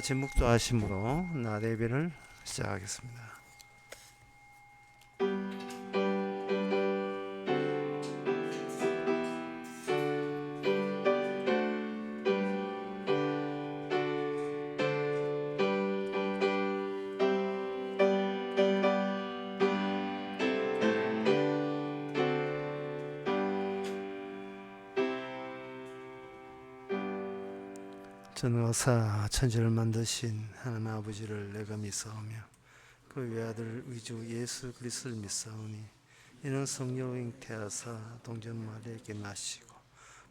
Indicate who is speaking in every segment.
Speaker 1: 같이 묵도하심으로 낮 예배를 시작하겠습니다. 전능하사 천지를 만드신 하나님 아버지를 내가 믿사오며 그 외아들 위주 예수 그리스도를 믿사오니 이는 성령으로 잉태하사 동전 마리아에게 나시고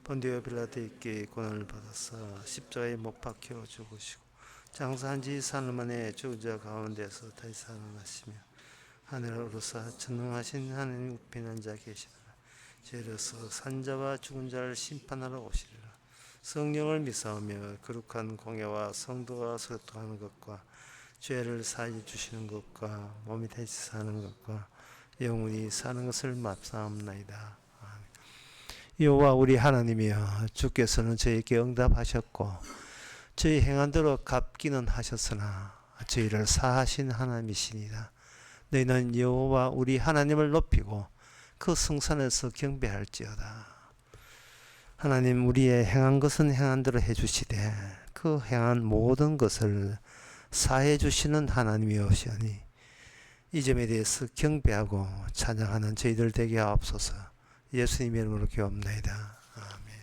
Speaker 1: 본디오 빌라도에게 고난을 받아사 십자가에 못 박혀 죽으시고 장사한 지 사흘 만에 죽은 자 가운데서 다시 살아나시며 하늘에 오르사 전능하신 하나님 우편한 자 계시더라. 죄로서 산자와 죽은 자를 심판하러 오시리라. 성령을 믿사오며 거룩한 공예와 성도와 소통하는 것과 죄를 사해 주시는 것과 몸이 다시 사는 것과 영원히 사는 것을 맙사옵나이다. 여호와 우리 하나님이여, 주께서는 저희에게 응답하셨고 저희 행한대로 갚기는 하셨으나 저희를 사하신 하나님이시니라. 너희는 여호와 우리 하나님을 높이고 그 성산에서 경배할지어다. 하나님, 우리의 행한 것은 행한 대로 해주시되 그 행한 모든 것을 사해 주시는 하나님이오시오니 이 점에 대해서 경배하고 찬양하는 저희들 되게 하옵소서. 예수님의 이름으로 기도합나이다. 아멘.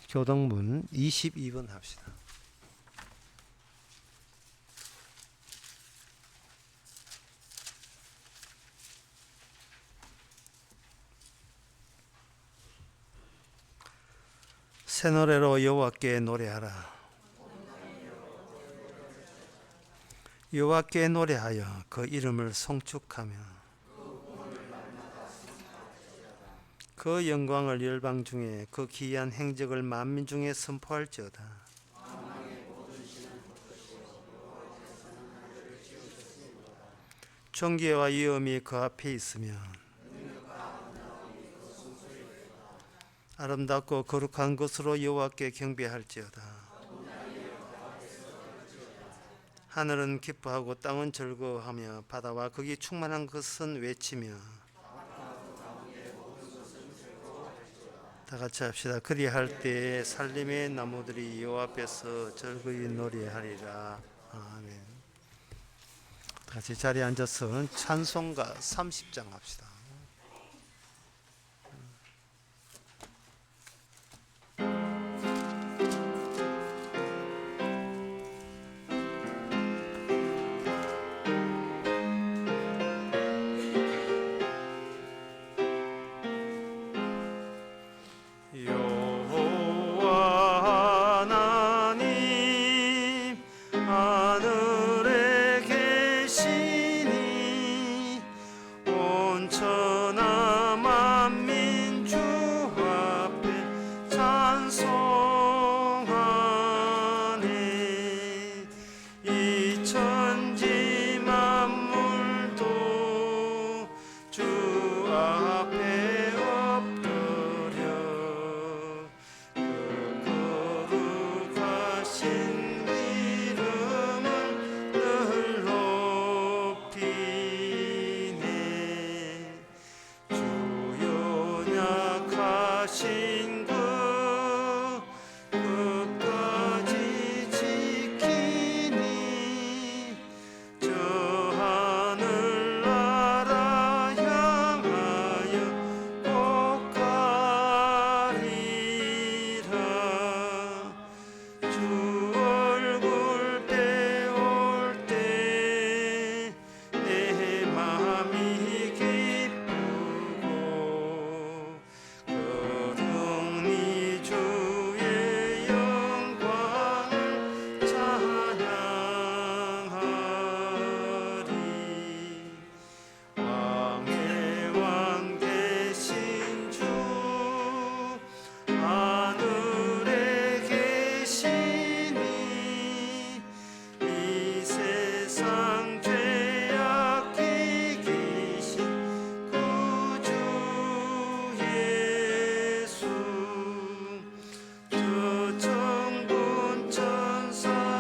Speaker 1: 교동문 22번 합시다. 새 노래로 여호와께 노래하라. 여호와께 노래하여 그 이름을 송축하며 그 영광을 열방 중에 그 기이한 행적을 만민 중에 선포할지어다. 존귀와 위엄이 그 앞에 있으며 아름답고 거룩한 것으로 여호와께 경배할지어다. 하늘은 기뻐하고 땅은 즐거워하며 바다와 거기 충만한 것은 외치며 다 같이 합시다. 그리할 때에 살림의 나무들이 여호와 앞에서 즐거이 노래하리라. 아멘. 다 같이 자리에 앉아서 찬송가 30장 합시다. 천사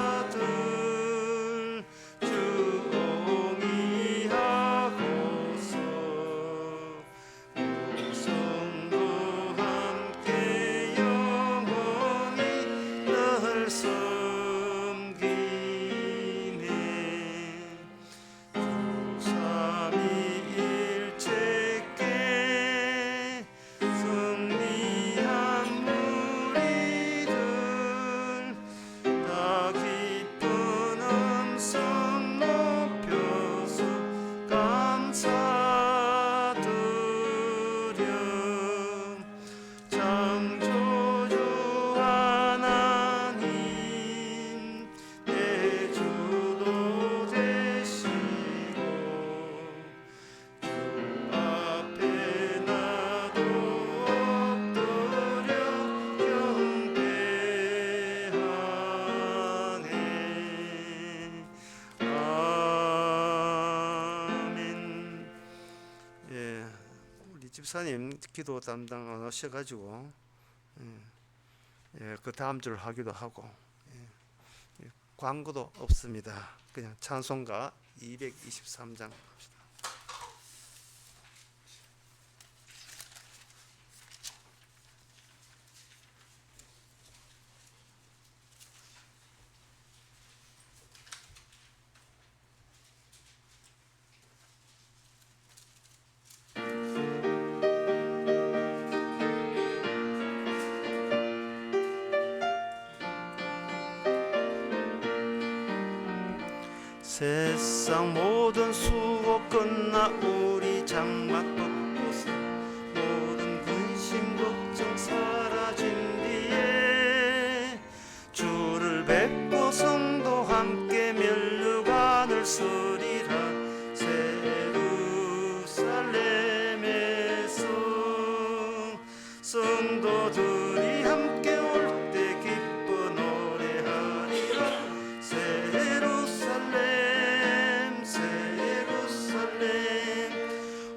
Speaker 1: 집사님 기도 담당 안 하셔가지고 그 다음 줄 하기도 하고 광고도 없습니다. 그냥 찬송가 223장 합시다. 세상 모든 수고 끝나 우리 장막 벚꽃은 모든 근심 걱정 사라진 뒤에 주를 뵙고 성도 함께 면류관을 서리라. 예루살렘에서 성도들이 함께 올 때 기뻐 노래하리라.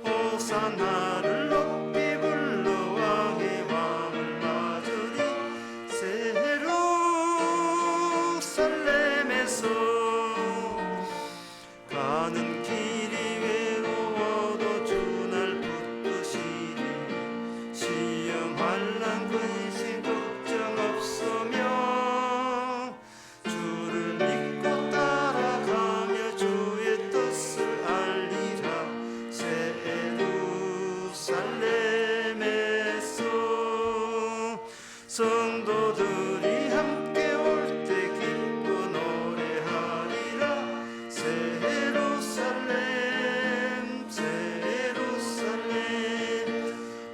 Speaker 1: 호산나를 높이 불러 왕의 왕을 맞으리. 예루살렘에서 가는 길이 외로워도 주날 붙드시리. 시험 환난 근심 걱정 없으며 주를 믿고 따라가며 주의 뜻을 알리라. 예루살렘에서 성도들이 함께 올 때 기뻐 노래하리라. 예루살렘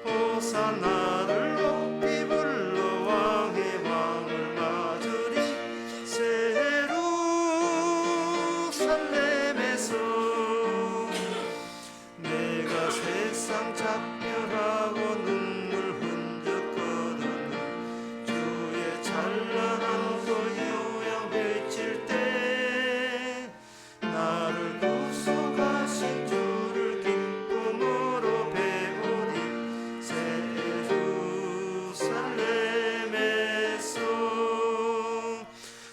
Speaker 1: 호산나를 높이 불러 왕의 왕을 맞으리. 예루살렘에서 내가 세상 작별하고 눈물 흔적거든 주의 찬란한 그 요양 펼칠 때 나를 구속하신 주를 기쁨으로 배우리. 예루살렘에서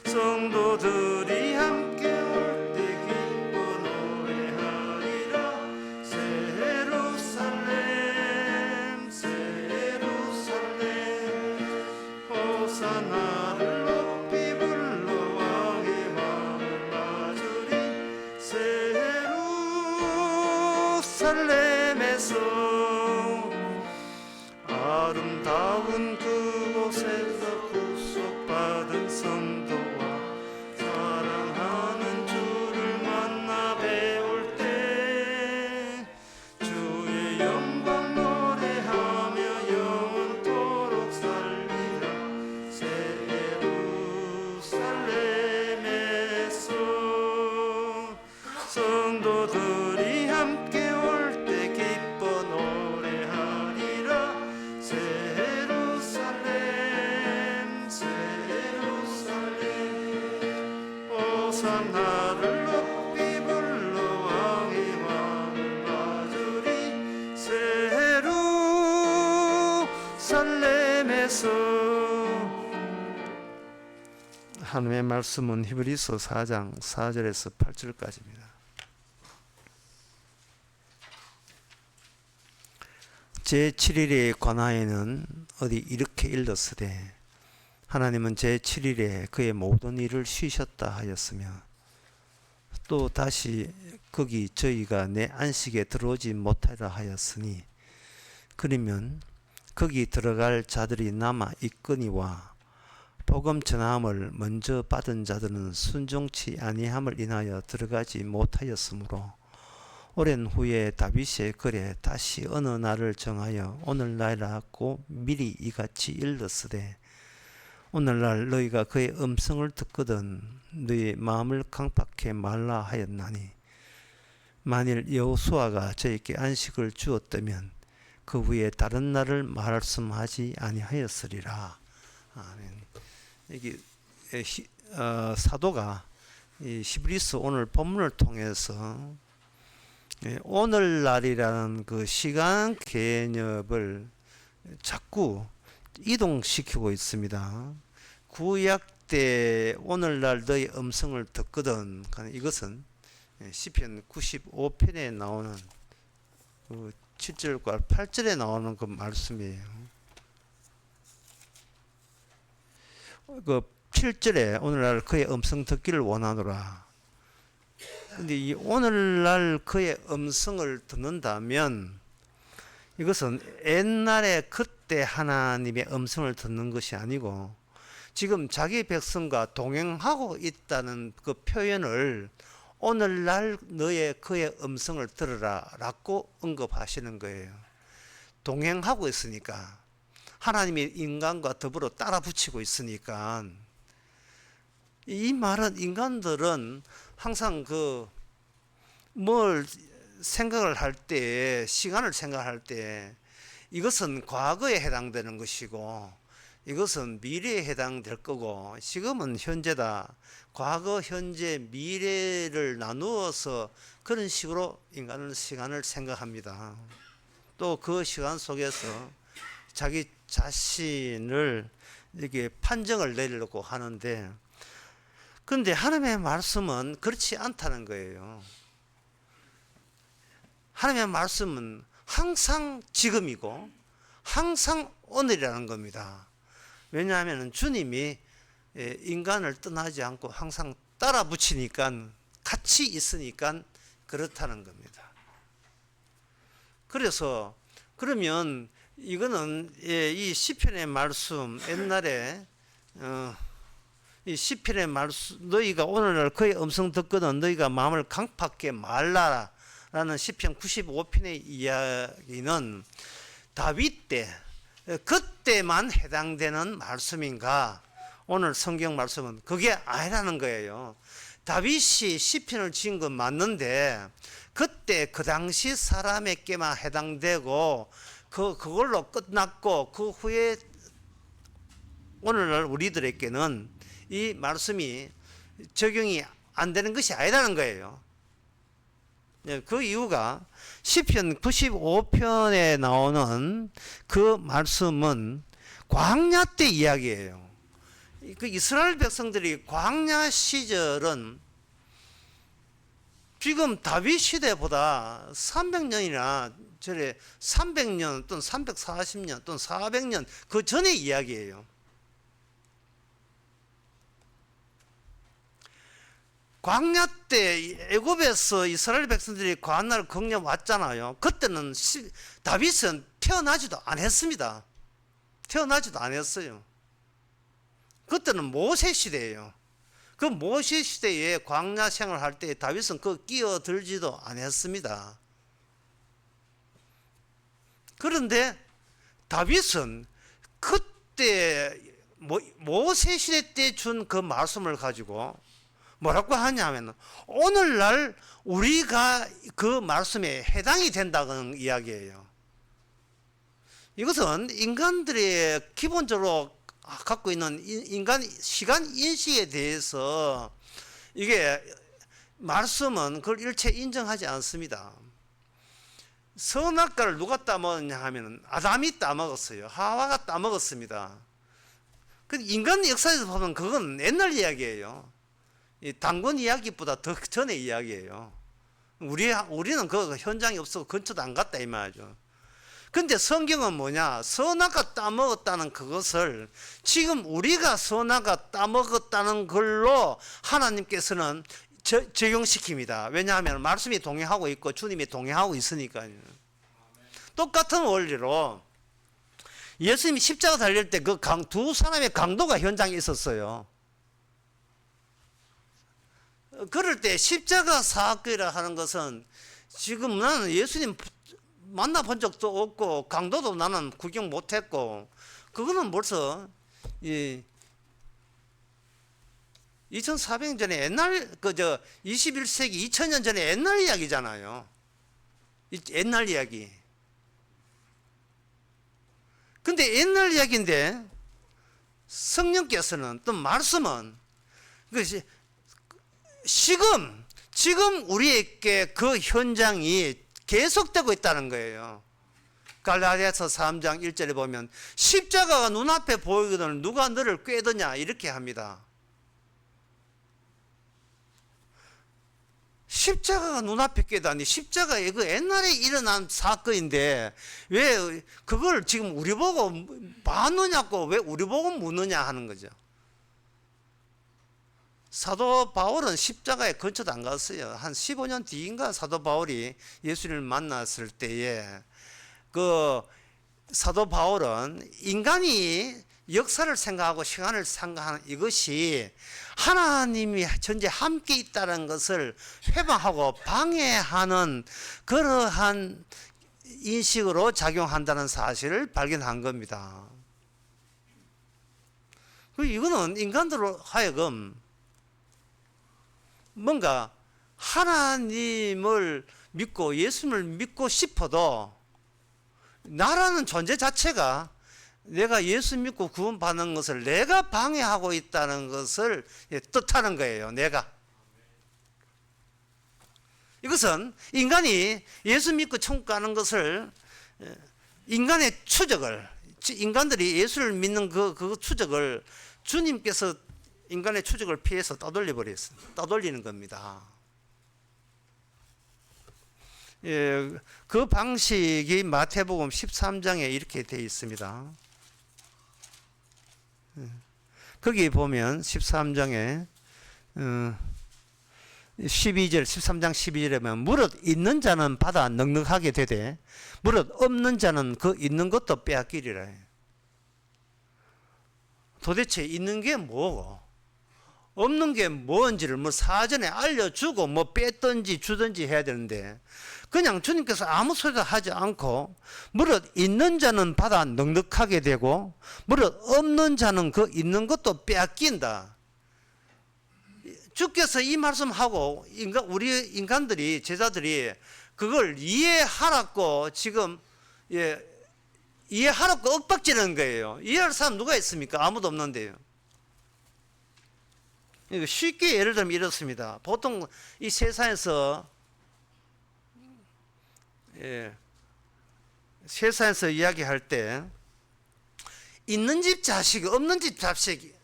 Speaker 1: 성도들이 함께 올 때 기뻐 노래하리라. 예루살렘 호산나를 높이 불러 왕의 왕을 맞으리. 예루살렘에서 아름다운 그곳에서 구속받은 성도와 사랑하는 주를 만나 배울 때 주의 영광 노래하며 영원토록 살리라. 예루살렘에서 성도들이 함께 올 때 기뻐 노래하리라. 예루살렘 호산나를 높이 불러 왕의 왕을 맞으리. 예루살렘에서 하나님의 말씀은 히브리서 4장 4절에서 8절까지입니다. 제7일에 관하여는 어디 이렇게 일렀으되 하나님은 제7일에 그의 모든 일을 쉬셨다 하였으며 또 다시 거기 저희가 내 안식에 들어오지 못하라 하였으니 그러면 거기 들어갈 자들이 남아 있거니와 복음 전함을 먼저 받은 자들은 순종치 아니함을 인하여 들어가지 못하였으므로 오랜 후에 다윗의 글에 다시 어느 날을 정하여 오늘날이라 하고 미리 이같이 일렀으되 오늘날 너희가 그의 음성을 듣거든 너희 마음을 강팍해 말라 하였나니 만일 여호수아가 저에게 안식을 주었다면 그 후에 다른 날을 말씀하지 아니하였으리라. 아멘. 여기 사도가 이 히브리서 오늘 본문을 통해서 오늘날이라는 그 시간 개념을 자꾸 이동시키고 있습니다. 구약 때 오늘날 너의 음성을 듣거든. 이것은 시편 95편에 나오는 그 7절과 8절에 나오는 그 말씀이에요. 그 7절에 오늘날 그의 음성 듣기를 원하노라. 근데 이 오늘날 그의 음성을 듣는다면 이것은 옛날에 그때 하나님의 음성을 듣는 것이 아니고 지금 자기 백성과 동행하고 있다는 그 표현을 오늘날 너의 그의 음성을 들으라 라고 언급하시는 거예요. 동행하고 있으니까 하나님이 인간과 더불어 따라 붙이고 있으니까 이 말은 인간들은 항상 뭘 생각을 할 때, 시간을 생각할 때 이것은 과거에 해당되는 것이고 이것은 미래에 해당될 거고 지금은 현재다. 과거, 현재, 미래를 나누어서 그런 식으로 인간은 시간을 생각합니다. 또 그 시간 속에서 자기 자신을 이렇게 판정을 내리려고 하는데 그런데 하나님의 말씀은 그렇지 않다는 거예요. 하나님의 말씀은 항상 지금이고 항상 오늘이라는 겁니다. 왜냐하면 주님이 인간을 떠나지 않고 항상 따라 붙이니까 같이 있으니까 그렇다는 겁니다. 그래서 그러면 이거는 이 시편의 말씀 옛날에 이 시편의 말씀 너희가 오늘날 그의 음성 듣거든 너희가 마음을 강팍하게 말라라 라는 시편 95편의 이야기는 다윗 때 그때만 해당되는 말씀인가? 오늘 성경 말씀은 그게 아니라는 거예요. 다윗이 시편을 지은 건 맞는데 그때 그 당시 사람에게만 해당되고 그걸로 끝났고 그 후에 오늘날 우리들에게는 이 말씀이 적용이 안 되는 것이 아니라는 거예요. 그 이유가 시편 95편에 나오는 그 말씀은 광야 때 이야기예요. 그 이스라엘 백성들이 광야 시절은 지금 다윗 시대보다 300년이나 전에 300년 또는 340년 또는 400년 그 전의 이야기예요. 광야 때 애굽에서 이스라엘 백성들이 광야를 건너 왔잖아요. 그때는 다윗은 태어나지도 않았습니다. 태어나지도 않았어요. 그때는 모세 시대예요. 그 모세 시대에 광야 생활할 때 다윗은 끼어들지도 않았습니다. 그런데 다윗은 그때 모세 시대 때 준 그 말씀을 가지고 뭐라고 하냐면 오늘날 우리가 그 말씀에 해당이 된다는 이야기예요. 이것은 인간들이 기본적으로 갖고 있는 인간 시간 인식에 대해서 이게 말씀은 그걸 일체 인정하지 않습니다. 선악과를 누가 따먹었냐 하면 아담이 따먹었어요. 하와가 따먹었습니다. 인간 역사에서 보면 그건 옛날 이야기예요. 이 당군 이야기보다 더 전의 이야기예요. 우리는 그 현장이 없어서 근처도 안 갔다 이 말이죠. 근데 성경은 뭐냐? 선악과 따먹었다는 그것을 지금 우리가 선악과 따먹었다는 걸로 하나님께서는 적용시킵니다. 왜냐하면 말씀이 동행하고 있고 주님이 동행하고 있으니까요. 똑같은 원리로 예수님이 십자가 달릴 때 그 두 사람의 강도가 현장에 있었어요. 그럴 때 십자가 사건이라 하는 것은 지금 나는 예수님 만나본 적도 없고 강도도 나는 구경 못했고 그거는 벌써 2400년 전에 옛날 21세기 2000년 전에 옛날 이야기잖아요. 옛날 이야기. 근데 옛날 이야기인데 성령께서는 또 말씀은 지금 지금 우리에게 그 현장이 계속되고 있다는 거예요. 갈라디아서 3장 1절에 보면 십자가가 눈앞에 보이거든 누가 너를 꾀드냐 이렇게 합니다. 십자가가 눈앞에 꾀다니, 십자가 이거 옛날에 일어난 사건인데 왜 그걸 지금 우리 보고 봤느냐고 왜 우리 보고 묻느냐 하는 거죠. 사도 바울은 십자가에 근처도 안 갔어요. 한 15년 뒤인가 사도 바울이 예수님을 만났을 때에 그 사도 바울은 인간이 역사를 생각하고 시간을 생각하는 이것이 하나님이 전제 함께 있다는 것을 회방하고 방해하는 그러한 인식으로 작용한다는 사실을 발견한 겁니다. 이거는 인간들로 하여금 뭔가 하나님을 믿고 예수님을 믿고 싶어도 나라는 존재 자체가 내가 예수 믿고 구원받는 것을 내가 방해하고 있다는 것을 뜻하는 거예요. 내가. 이것은 인간이 예수 믿고 천국 가는 것을 인간의 추적을, 인간들이 예수를 믿는 그 추적을 주님께서 인간의 추적을 피해서 떠돌리는 겁니다. 예, 그 방식이 마태복음 13장에 이렇게 되어 있습니다. 거기 보면 13장에 12절 13장 12절에 보면 무릇 있는 자는 받아 넉넉하게 되되 무릇 없는 자는 그 있는 것도 빼앗기리라. 도대체 있는 게 뭐고 없는 게 뭔지를 뭐 사전에 알려주고 뭐 뺐든지 주든지 해야 되는데 그냥 주님께서 아무 소리도 하지 않고 무릇 있는 자는 받아 넉넉하게 되고 무릇 없는 자는 그 있는 것도 빼앗긴다. 주께서 이 말씀하고 우리 인간들이 제자들이 그걸 이해하라고 지금 이해하라고 엇박지는 거예요. 이해할 사람 누가 있습니까? 아무도 없는데요. 쉽게 예를 들면 이렇습니다. 보통 이 세상에서 세상에서 이야기할 때 있는 집 자식, 없는 집 자식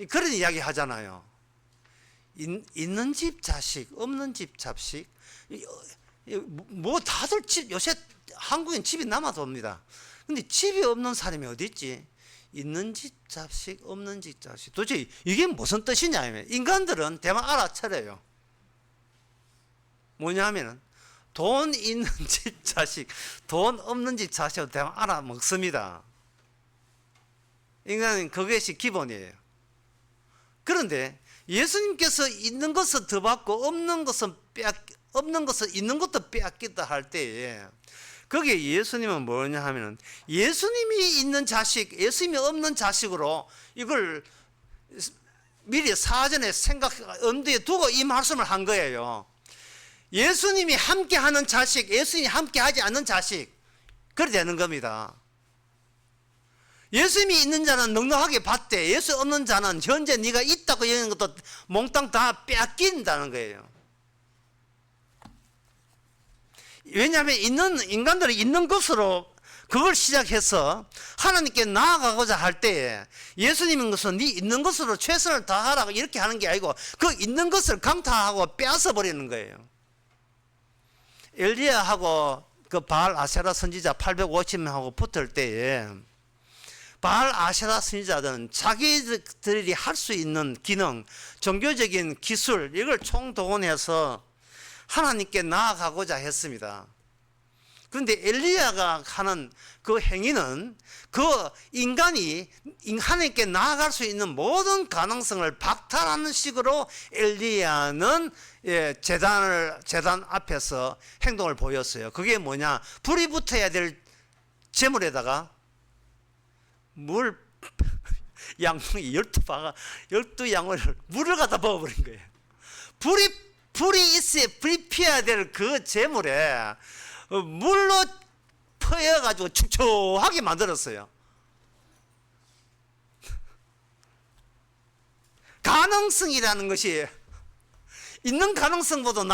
Speaker 1: 그런 이야기 하잖아요. 있는 집 자식, 없는 집 자식 뭐 다들 집 요새 한국엔 집이 남아도입니다. 근데 집이 없는 사람이 어디 있지? 있는 집 자식, 없는 집 자식. 도대체 이게 무슨 뜻이냐 하면 인간들은 대만 알아차려요. 뭐냐면은 돈 있는 집 자식, 돈 없는 집 자식을 대만 알아먹습니다. 인간은 그것이 기본이에요. 그런데 예수님께서 있는 것은 더 받고 없는 것은 있는 것도 빼앗기다 할 때에 거기에 예수님은 뭐냐 하면은 예수님이 있는 자식, 예수님이 없는 자식으로 이걸 미리 사전에 엄두에 두고 이 말씀을 한 거예요. 예수님이 함께 하는 자식, 예수님이 함께 하지 않는 자식, 그래 되는 겁니다. 예수님이 있는 자는 넉넉하게 받되 예수 없는 자는 현재 네가 있다고 여기는 것도 몽땅 다 빼앗긴다는 거예요. 왜냐하면 인간들이 있는 것으로 그걸 시작해서 하나님께 나아가고자 할 때에 예수님인 것은 네 있는 것으로 최선을 다하라고 이렇게 하는 게 아니고 그 있는 것을 강타하고 빼앗아 버리는 거예요. 엘리야하고 그 바알 아세라 선지자 850명하고 붙을 때에 바알 아세라 선지자들은 자기들이 할 수 있는 기능, 종교적인 기술 이걸 총동원해서 하나님께 나아가고자 했습니다. 그런데 엘리야가 하는 그 행위는 그 인간이 하나님께 나아갈 수 있는 모든 가능성을 박탈하는 식으로 엘리야는 제단 앞에서 행동을 보였어요. 그게 뭐냐? 불이 붙어야 될 제물에다가 양봉이 12양을 물을 갖다 부어버린 거예요. 불이 있어야, 불이 피어야 될 그 제물에 물로 퍼여가지고 축축하게 만들었어요. 가능성이라는 것이 있는 가능성보다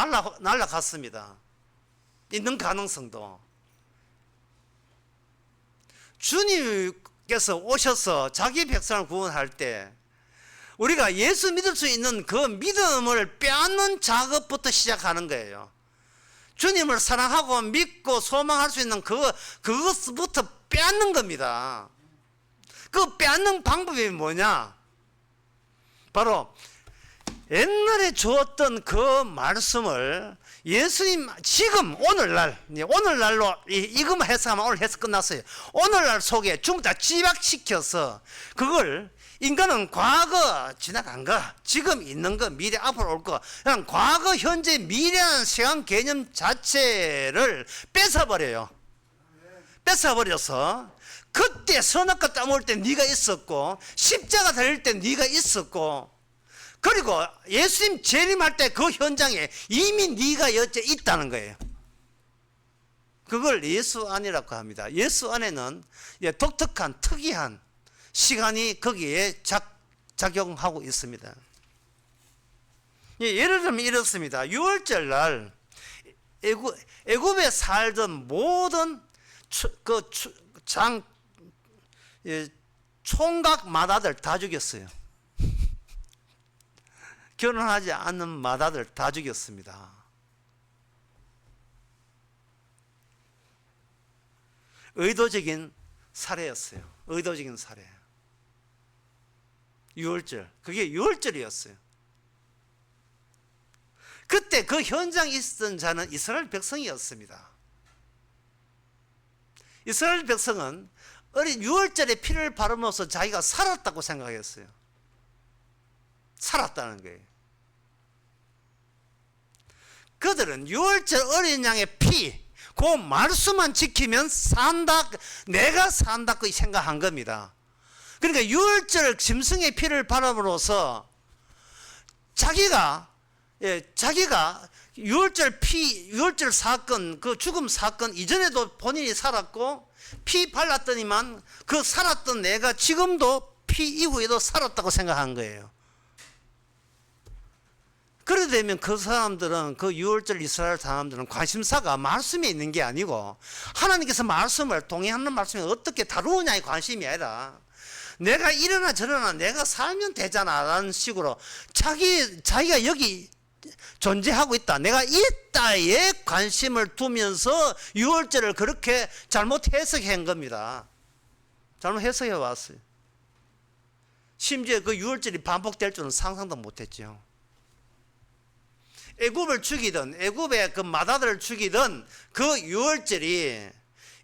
Speaker 1: 날라갔습니다. 있는 가능성도. 주님께서 오셔서 자기 백성을 구원할 때 우리가 예수 믿을 수 있는 그 믿음을 빼앗는 작업부터 시작하는 거예요. 주님을 사랑하고 믿고 소망할 수 있는 그것부터 빼앗는 겁니다. 그 빼앗는 방법이 뭐냐? 바로 옛날에 주었던 그 말씀을 예수님 지금 오늘날로 이것만 해석하면 오늘 해석 끝났어요. 오늘날 속에 전부 다 집약시켜서 그걸 인간은 과거 지나간 거, 지금 있는 거, 미래 앞으로 올 거, 그냥 과거, 현재, 미래라는 시간 개념 자체를 뺏어버려요. 뺏어버려서 그때 선악과 땀 흘릴 때 네가 있었고 십자가 달릴 때 네가 있었고 그리고 예수님 재림할 때 그 현장에 이미 네가 있다는 거예요. 그걸 예수 안이라고 합니다. 예수 안에는 독특한 특이한 시간이 거기에 작용하고 있습니다. 예를 들면 이렇습니다. 6월절 날 애굽에 살던 모든 총각 마다들 다 죽였어요. 결혼하지 않는 마다들 다 죽였습니다. 의도적인 살해였어요. 의도적인 살해. 6월절. 그게 6월절이었어요. 그때 그 현장에 있었던 자는 이스라엘 백성이었습니다. 이스라엘 백성은 어린 6월절에 피를 바르면서 자기가 살았다고 생각했어요. 살았다는 거예요. 그들은 6월절 어린 양의 피, 그 말씀만 지키면 산다, 내가 산다고 생각한 겁니다. 그러니까 6월절 짐승의 피를 바람으로써 자기가 6월절 사건, 그 죽음 사건 이전에도 본인이 살았고 피 발랐더니만 그 살았던 내가 지금도 피 이후에도 살았다고 생각한 거예요. 그래 되면 그 사람들은 그 6월절 이스라엘 사람들은 관심사가 말씀에 있는 게 아니고 하나님께서 말씀을 동행하는 말씀을 어떻게 다루느냐에 관심이 아니라 내가 이러나 저러나 내가 살면 되잖아 라는 식으로 자기가 여기 존재하고 있다, 내가 있다에 관심을 두면서 6월절을 그렇게 잘못 해석한 겁니다. 잘못 해석해 왔어요. 심지어 그 6월절이 반복될 줄은 상상도 못했죠. 애굽을 죽이던, 애굽의 그 마다들을 죽이던 그 6월절이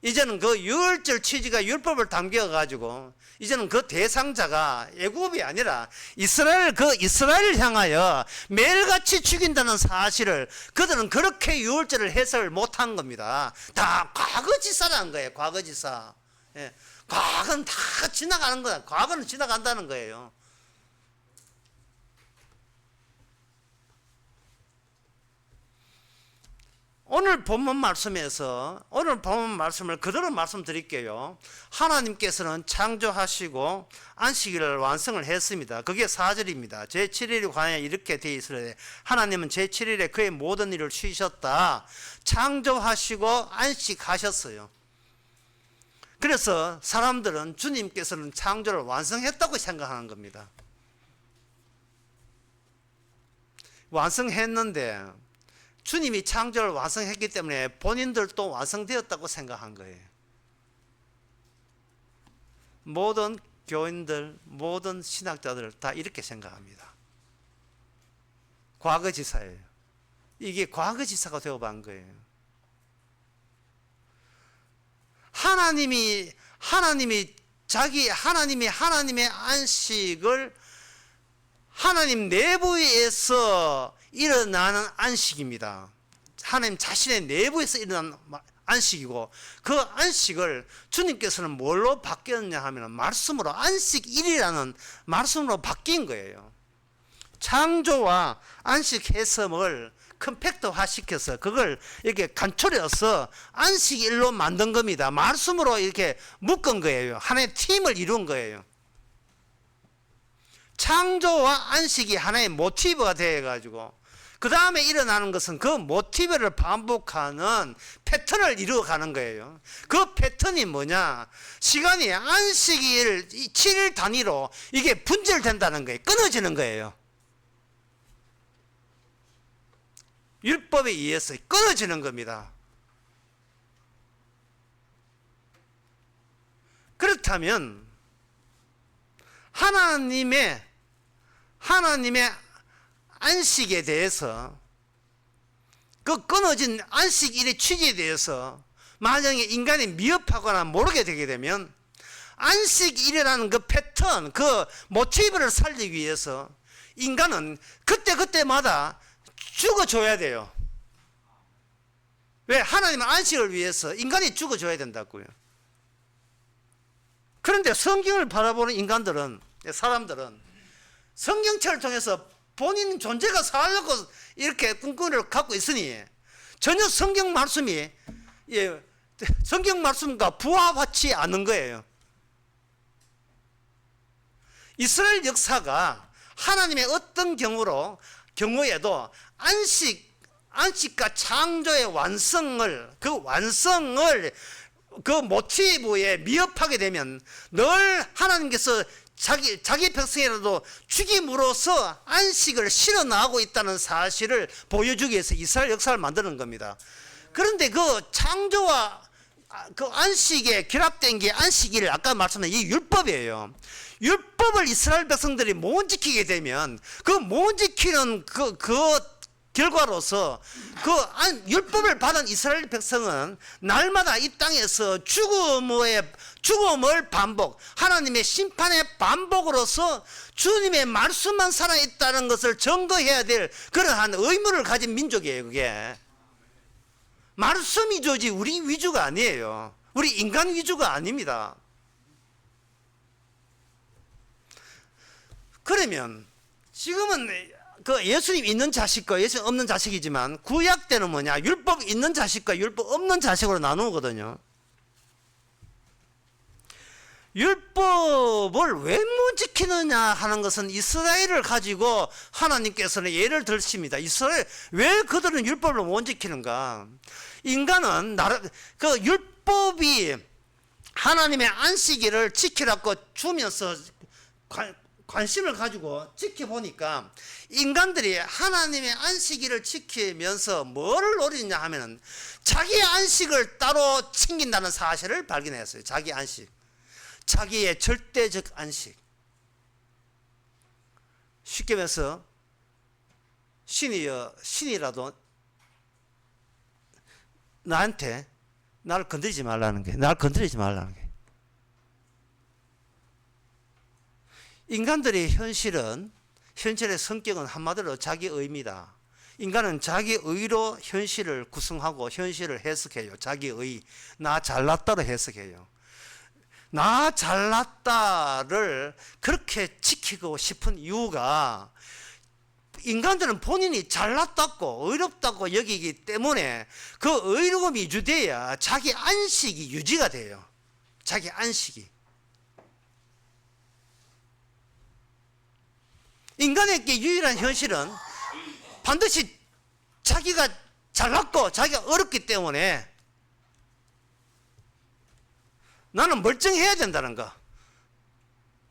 Speaker 1: 이제는 그 6월절 취지가 율법을 담겨가지고 이제는 그 대상자가 애굽이 아니라 이스라엘을 향하여 매일같이 죽인다는 사실을 그들은 그렇게 6월절을 해석을 못한 겁니다. 다 과거지사라는 거예요. 과거지사. 예. 과거는 다 지나가는 거야. 과거는 지나간다는 거예요. 오늘 본문 말씀을 그대로 말씀드릴게요. 하나님께서는 창조하시고 안식일을 완성을 했습니다. 그게 4절입니다. 제7일에 관하여 이렇게 되어 있으되 하나님은 제7일에 그의 모든 일을 쉬셨다. 창조하시고 안식하셨어요. 그래서 사람들은 주님께서는 창조를 완성했다고 생각하는 겁니다. 완성했는데 주님이 창조를 완성했기 때문에 본인들도 완성되었다고 생각한 거예요. 모든 교인들, 모든 신학자들 다 이렇게 생각합니다. 과거지사예요. 이게 과거지사가 되어간 거예요. 하나님이 하나님의 안식을 하나님 내부에서 일어나는 안식입니다. 하나님 자신의 내부에서 일어나는 안식이고 그 안식을 주님께서는 뭘로 바뀌었냐 하면 말씀으로 안식일이라는 말씀으로 바뀐 거예요. 창조와 안식 해석을 컴팩트화 시켜서 그걸 이렇게 간추려서 안식일로 만든 겁니다. 말씀으로 이렇게 묶은 거예요. 하나의 팀을 이룬 거예요. 창조와 안식이 하나의 모티브가 되어가지고 그 다음에 일어나는 것은 그 모티브를 반복하는 패턴을 이루어가는 거예요. 그 패턴이 뭐냐? 시간이 안식일 7일 단위로 이게 분절된다는 거예요. 끊어지는 거예요. 율법에 의해서 끊어지는 겁니다. 그렇다면 하나님의 안식에 대해서, 그 끊어진 안식일의 취지에 대해서 만약에 인간이 미흡하거나 모르게 되게 되면 안식일이라는 그 패턴, 그 모티브를 살리기 위해서 인간은 그때마다 죽어줘야 돼요. 왜? 하나님의 안식을 위해서 인간이 죽어줘야 된다고요. 그런데 성경을 바라보는 인간들은, 사람들은 성경책을 통해서 본인 존재가 살려고 이렇게 꿈꾸기를 갖고 있으니 전혀 성경 말씀이 성경 말씀과 부합하지 않는 거예요. 이스라엘 역사가 하나님의 어떤 경우에도 안식과 창조의 완성을 그 모티브에 미흡하게 되면 늘 하나님께서 자기 백성이라도 죽임으로써 안식을 실어나가고 있다는 사실을 보여주기 위해서 이스라엘 역사를 만드는 겁니다. 그런데 그 창조와 그 안식에 결합된 게 안식일, 아까 말씀드린 이 율법이에요. 율법을 이스라엘 백성들이 못 지키게 되면 그 못 지키는 그 결과로서 율법을 받은 이스라엘 백성은 날마다 이 땅에서 죽음을 반복, 하나님의 심판의 반복으로서 주님의 말씀만 살아있다는 것을 증거해야 될 그러한 의무를 가진 민족이에요. 그게 말씀 위주지 우리 위주가 아니에요. 우리 인간 위주가 아닙니다. 그러면 지금은 그 예수님 있는 자식과 예수님 없는 자식이지만 구약 때는 뭐냐? 율법 있는 자식과 율법 없는 자식으로 나누거든요. 율법을 왜 못 지키느냐 하는 것은 이스라엘을 가지고 하나님께서는 예를 들십니다. 이스라엘, 왜 그들은 율법을 못 지키는가? 인간은 그 율법이 하나님의 안식일을 지키라고 주면서 관심을 가지고 지켜보니까 인간들이 하나님의 안식일을 지키면서 뭐를 노리냐 하면은 자기의 안식을 따로 챙긴다는 사실을 발견했어요. 자기 안식, 자기의 절대적 안식. 쉽게 말해서 신이라도 나한테 나를 건드리지 말라는 게, 나를 건드리지 말라는 게. 인간들의 현실의 성격은 한마디로 자기의입니다. 인간은 자기의로 현실을 구성하고 현실을 해석해요. 자기의, 나 잘났다로 해석해요. 나 잘났다를 그렇게 지키고 싶은 이유가 인간들은 본인이 잘났다고 의롭다고 여기기 때문에 그 의로움이 유지돼야 자기 안식이 유지가 돼요. 자기 안식이. 인간에게 유일한 현실은 반드시 자기가 잘났고 자기가 어렵기 때문에 나는 멀쩡해야 된다는 거.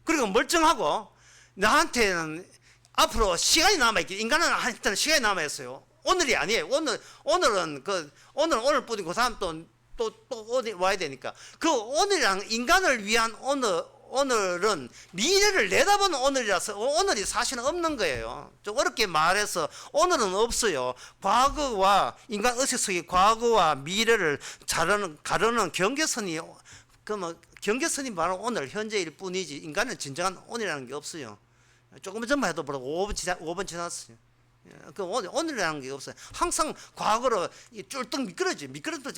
Speaker 1: 그리고 멀쩡하고 나한테는 앞으로 시간이 남아있기, 인간은 한테는 시간이 남아있어요. 오늘이 아니에요. 오늘은 오늘 뿐이고 그 다음 또 어디 와야 되니까. 그 오늘이랑 인간을 위한 오늘은 미래를 내다보는 오늘이라서 오늘이 사실은 없는 거예요. 좀 어렵게 말해서 오늘은 없어요. 과거와 인간 의식 속의 과거와 미래를 가르는 경계선이 경계선이 바로 오늘 현재일 뿐이지 인간은 진정한 오늘이라는 게 없어요. 조금 전만 해도 5분 지났어요. 그 오늘이라는 게 없어요. 항상 과거로 쫄뚝 미끄러져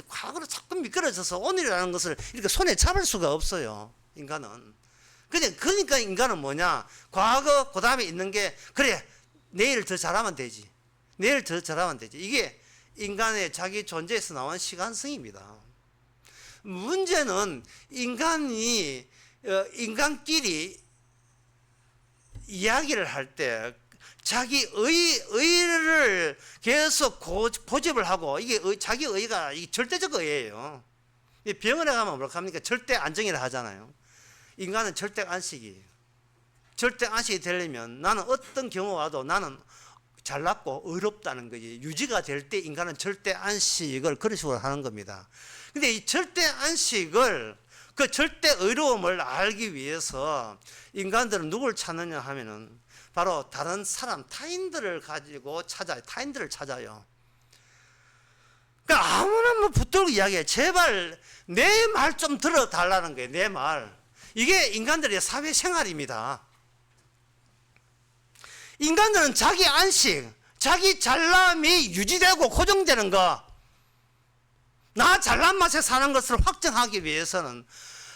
Speaker 1: 과거로 자꾸 미끄러져서 오늘이라는 것을 이렇게 손에 잡을 수가 없어요. 인간은. 그러니까 인간은 뭐냐? 과거, 그 다음에 있는 게, 그래, 내일 더 잘하면 되지. 이게 인간의 자기 존재에서 나온 시간성입니다. 문제는 인간끼리 이야기를 할 때 자기 의를 계속 고집을 하고, 이게 자기 의가 이게 절대적 의예요. 병원에 가면 뭐라 합니까? 절대 안정이라 하잖아요. 인간은 절대 안식이에요. 절대 안식이 되려면 나는 어떤 경우가 와도 나는 잘났고 의롭다는 거지. 유지가 될 때 인간은 절대 안식을 그런 식으로 하는 겁니다. 근데 이 절대 안식을, 그 절대 의로움을 알기 위해서 인간들은 누굴 찾느냐 하면은 바로 다른 사람, 타인들을 가지고 찾아요. 타인들을 찾아요. 그러니까 아무나 뭐 붙들고 이야기해. 제발 내 말 좀 들어달라는 거예요. 내 말. 이게 인간들의 사회생활입니다. 인간들은 자기 안식, 자기 잘남이 유지되고 고정되는 거, 나 잘난 맛에 사는 것을 확정하기 위해서는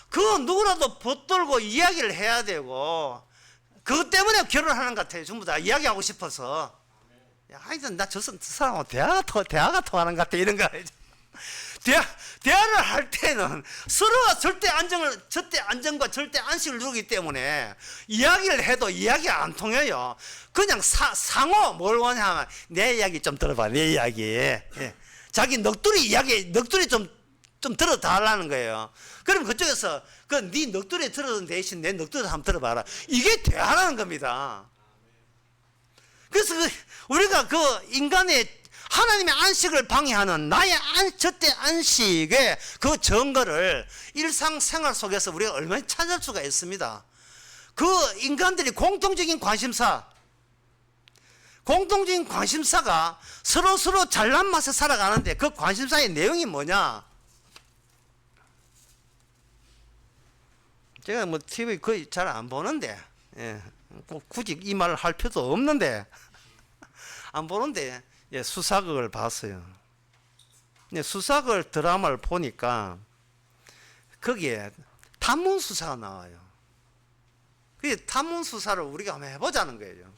Speaker 1: 그거 누구라도 붙들고 이야기를 해야 되고, 그것 때문에 결혼하는 것 같아요. 전부 다 이야기하고 싶어서. 야, 하여튼 나 저 사람하고 대화가 통하는 것 같아. 이런 거. 대화를 할 때는 서로가 절대 안정과 절대 안식을 누르기 때문에 이야기를 해도 이야기가 안 통해요. 그냥 상호 뭘 원하면 내 이야기 좀 들어봐. 내 이야기. 예. 자기 넋두리 좀 들어달라는 거예요. 그럼 그쪽에서 네 넋두리 들어준 대신 내 넋두리 한번 들어봐라. 이게 대화라는 겁니다. 그래서 우리가 그 인간의 하나님의 안식을 방해하는 나의 절대 안식의 그 증거를 일상생활 속에서 우리가 얼마나 찾을 수가 있습니다. 그 인간들이 공통적인 관심사가 서로 잘난 맛에 살아가는데, 그 관심사의 내용이 뭐냐? 제가 뭐 TV 거의 잘 안 보는데, 예, 꼭 굳이 이 말을 할 필요도 없는데, 안 보는데, 예, 수사극을 봤어요. 예, 수사극 드라마를 보니까 거기에 탐문 수사가 나와요. 그 탐문 수사를 우리가 한번 해보자는 거예요.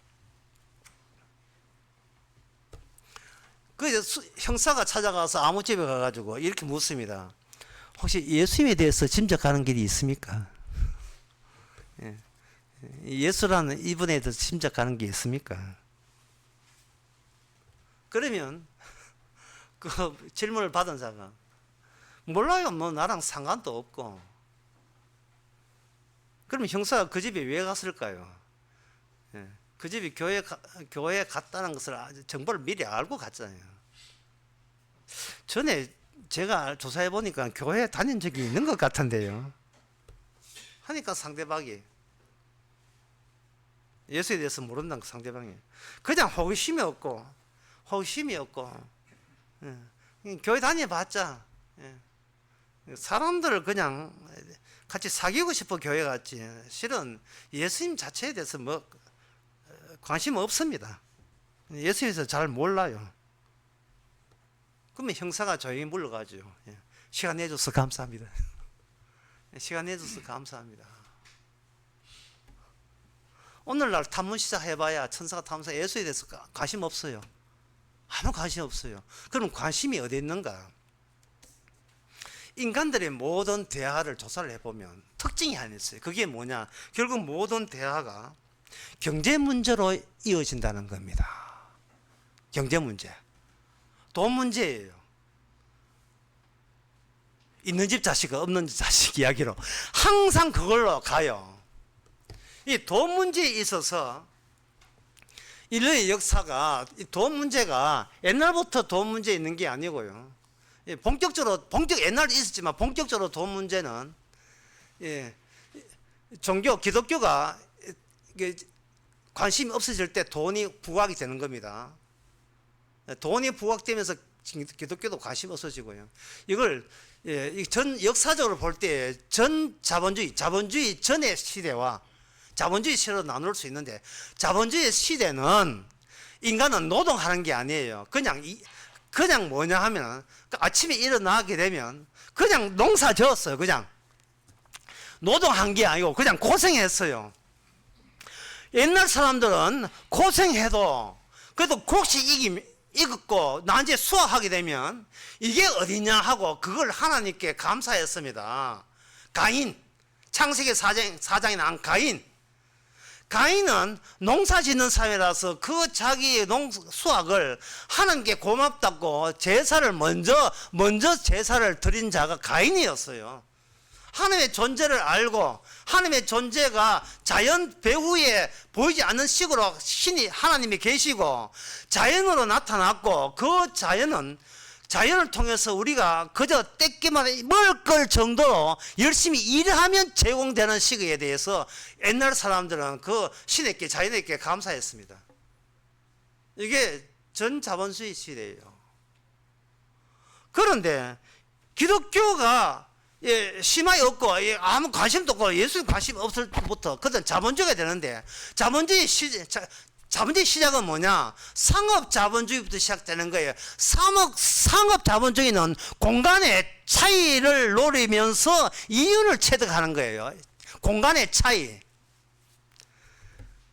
Speaker 1: 그 형사가 찾아가서 아무 집에 가가지고 이렇게 묻습니다. 혹시 예수님에 대해서 짐작하는 길이 있습니까? 예. 예수라는 이분에 대해서 짐작하는 게 있습니까? 그러면 그 질문을 받은 자가 몰라요. 뭐 나랑 상관도 없고. 그러면 형사가 그 집에 왜 갔을까요? 예. 그 집이 교회에 갔다는 것을 정보를 미리 알고 갔잖아요. 전에 제가 조사해 보니까 교회에 다닌 적이 있는 것 같은데요. 하니까 상대방이 예수에 대해서 모른다는 상대방이 그냥 호기심이 없고 교회 다녀봤자 사람들을 그냥 같이 사귀고 싶어 교회 갔지, 실은 예수님 자체에 대해서 뭐 관심 없습니다. 예수님에서 잘 몰라요. 그러면 형사가 조용히 물러가죠. 시간 내줘서 감사합니다. 시간 내줘서 감사합니다. 오늘날 탐문 시작해봐야 천사가 탐사 예수에 대해서 관심 없어요. 아무 관심 없어요. 그럼 관심이 어디 있는가? 인간들의 모든 대화를 조사를 해보면 특징이 하나 있어요. 그게 뭐냐? 결국 모든 대화가 경제 문제로 이어진다는 겁니다. 경제 문제. 돈 문제예요. 있는 집 자식, 없는 집 자식 이야기로 항상 그걸로 가요. 이 돈 문제에 있어서 인류의 역사가 돈 문제가 옛날부터 돈 문제 있는 게 아니고요. 옛날도 있었지만 본격적으로 돈 문제는 기독교가 관심이 없어질 때 돈이 부각이 되는 겁니다. 돈이 부각되면서 기독교도 관심이 없어지고요. 이걸 전 역사적으로 볼 때 전 자본주의 전의 시대와 자본주의 시대로 나눌 수 있는데, 자본주의 시대는 인간은 노동하는 게 아니에요. 그냥 뭐냐 하면 아침에 일어나게 되면 그냥 농사 지었어요. 그냥 노동한 게 아니고 그냥 고생했어요. 옛날 사람들은 고생해도 그래도 곡식 익었고 나중에 수확하게 되면 이게 어디냐 하고 그걸 하나님께 감사했습니다. 가인, 창세기 4장에 나온 가인은 농사 짓는 사회라서 그 자기의 수확을 하나님께 고맙다고 제사를 먼저 제사를 드린 자가 가인이었어요. 하나님의 존재를 알고 하나님의 존재가 자연 배후에 보이지 않는 식으로 신이 하나님이 계시고 자연으로 나타났고 그 자연을 통해서 우리가 그저 떼기만 먹을 걸 정도로 열심히 일하면 제공되는 시기에 대해서 옛날 사람들은 그 신에게 자연에게 감사했습니다. 이게 전자본주의 시대예요. 그런데 기독교가 심하게 없고 아무 관심도 없고 예수님 관심 없을 때부터 그건 자본주의가 되는데 자본주의 시작은 뭐냐? 상업 자본주의부터 시작되는 거예요. 상업 자본주의는 공간의 차이를 노리면서 이윤을 체득하는 거예요. 공간의 차이.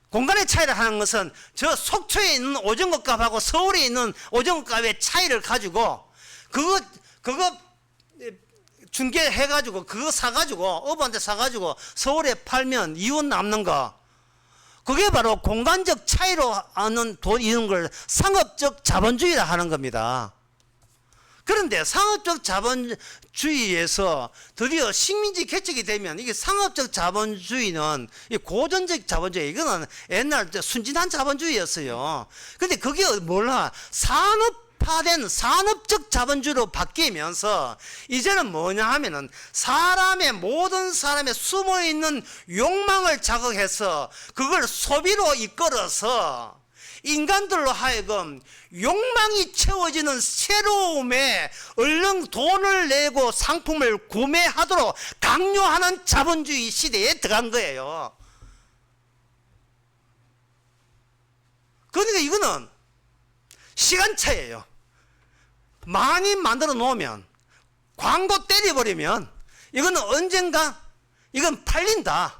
Speaker 1: 공간의 차이를 하는 것은 저 속초에 있는 오징어 값하고 서울에 있는 오징어 값의 차이를 가지고 그거 중개해가지고 그거 사가지고 어부한테 사가지고 서울에 팔면 이윤 남는 거, 그게 바로 공간적 차이로 하는 돈 이런 걸 상업적 자본주의라 하는 겁니다. 그런데 상업적 자본주의에서 드디어 식민지 개척이 되면 이게 상업적 자본주의는 고전적 자본주의, 이거는 옛날 순진한 자본주의였어요. 근데 그게 몰라 산업화된 산업적 자본주의로 바뀌면서 이제는 뭐냐 하면은 모든 사람의 숨어있는 욕망을 자극해서 그걸 소비로 이끌어서 인간들로 하여금 욕망이 채워지는 새로움에 얼른 돈을 내고 상품을 구매하도록 강요하는 자본주의 시대에 들어간 거예요. 그러니까 이거는 시간차예요. 많이 만들어 놓으면, 광고 때려버리면 이거는 언젠가 이건 팔린다.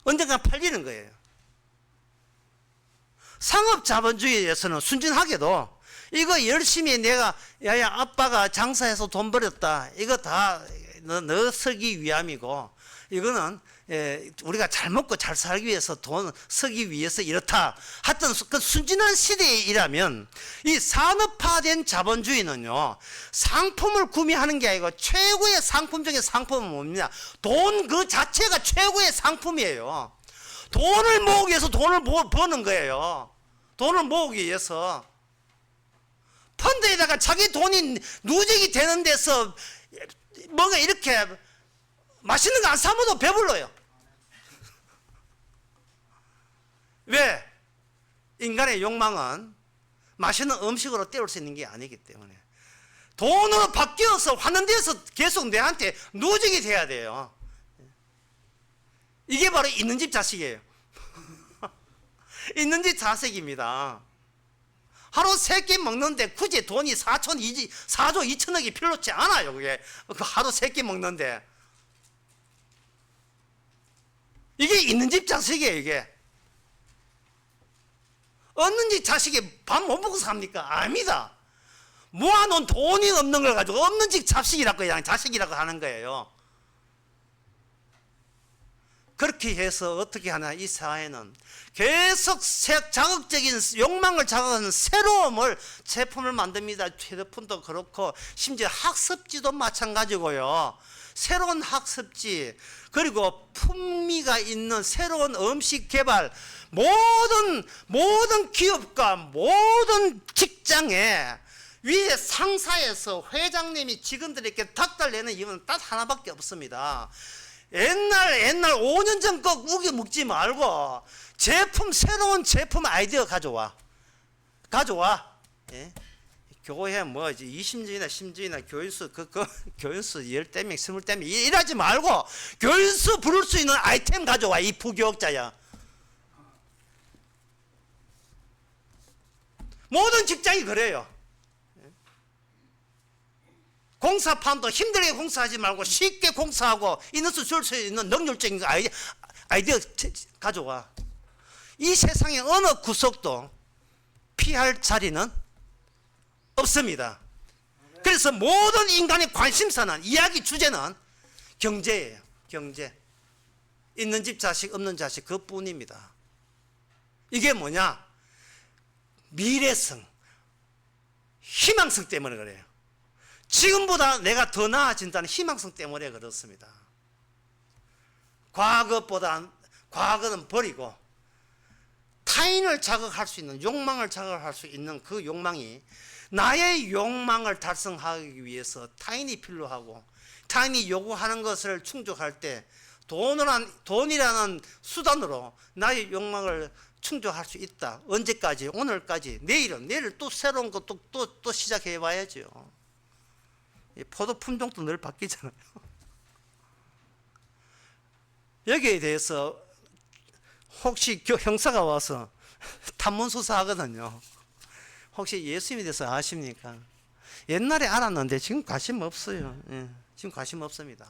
Speaker 1: 언젠가 팔리는 거예요. 상업 자본주의에서는 순진하게도 이거 열심히 내가 야야 아빠가 장사해서 돈 벌였다, 이거 다 너 쓰기 위함이고, 이거는 우리가 잘 먹고 잘 살기 위해서 돈 쓰기 위해서 이렇다. 하여튼 그 순진한 시대에 일하면 이 산업화된 자본주의는요, 상품을 구매하는 게 아니고 최고의 상품 중에 상품은 뭡니까? 돈 그 자체가 최고의 상품이에요. 돈을 모으기 위해서 돈을 버는 거예요. 돈을 모으기 위해서. 펀드에다가 자기 돈이 누적이 되는 데서 뭔가 이렇게 맛있는 거 안 사 먹어도 배불러요. 왜? 인간의 욕망은 맛있는 음식으로 때울 수 있는 게 아니기 때문에 돈으로 바뀌어서 하는 데서 계속 내한테 누적이 돼야 돼요. 이게 바로 있는 집 자식이에요. 있는 집 자식입니다. 하루 3끼 먹는데 굳이 돈이 4조 2천억이 필요치 않아요. 그게 하루 3끼 먹는데 이게 있는 집 자식이에요. 이게 없는 집 자식이 밥 못 먹고 삽니까? 아닙니다. 모아놓은 돈이 없는 걸 가지고 없는 집 자식이라고 그냥 자식이라고 하는 거예요. 그렇게 해서 어떻게 하나, 이 사회는 계속 자극적인 욕망을 자극하는 새로움을 제품을 만듭니다. 휴대폰도 그렇고 심지어 학습지도 마찬가지고요. 새로운 학습지, 그리고 풍미가 있는 새로운 음식 개발, 모든 기업과 모든 직장에 위에 상사에서 회장님이 직원들에게 닥달내는 이유는 딱 하나밖에 없습니다. 옛날 5년 전 거 우겨 먹지 말고 새로운 제품 아이디어 가져와. 예? 교회 뭐 이제 20주이나 10주이나 교인수 교인수 10대명 20대명 일하지 말고 교인수 부를 수 있는 아이템 가져와. 이 부교육자야. 모든 직장이 그래요. 공사판도 힘들게 공사하지 말고 쉽게 공사하고 인원수 줄 수 있는 능률적인 아이디어 가져와. 이 세상의 어느 구석도 피할 자리는 없습니다. 그래서 모든 인간의 관심사는, 이야기 주제는 경제예요. 경제. 있는 집 자식 없는 자식 그뿐입니다. 이게 뭐냐? 미래성, 희망성 때문에 그래요. 지금보다 내가 더 나아진다는 희망성 때문에 그렇습니다. 과거는 버리고 타인을 자극할 수 있는, 욕망을 자극할 수 있는 그 욕망이, 나의 욕망을 달성하기 위해서 타인이 필요하고 타인이 요구하는 것을 충족할 때 돈이라는 수단으로 나의 욕망을 충족할 수 있다. 언제까지? 오늘까지. 내일 또 새로운 것 또 시작해 봐야죠. 포도 품종도 늘 바뀌잖아요. 여기에 대해서 혹시 형사가 와서 탐문 수사하거든요. 혹시 예수님에 대해서 아십니까? 옛날에 알았는데 지금 관심 없어요. 예, 지금 관심 없습니다.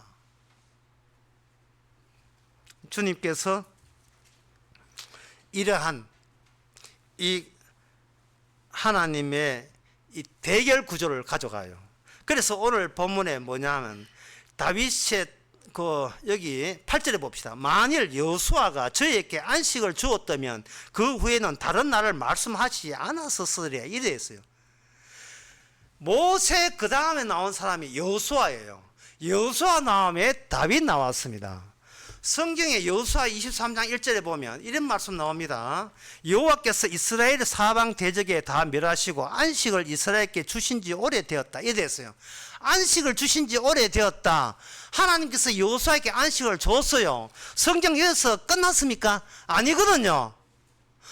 Speaker 1: 주님께서 이러한 이 하나님의 이 대결 구조를 가져가요. 그래서 오늘 본문에 뭐냐면 다윗의 여기 8절에 봅시다. 만일 여호수아가 저에게 안식을 주었다면 그 후에는 다른 날을 말씀하시지 않았었으리라 이랬어요. 모세 그 다음에 나온 사람이 여호수아예요. 여호수아 다음에 다윗 나왔습니다. 성경에 여호수아 23장 1절에 보면 이런 말씀 나옵니다. 여호와께서 이스라엘 사방 대적에 다 멸하시고 안식을 이스라엘께 주신 지 오래되었다. 이랬어요. 안식을 주신 지 오래되었다. 하나님께서 여호수아에게 안식을 줬어요. 성경 여기서 끝났습니까? 아니거든요.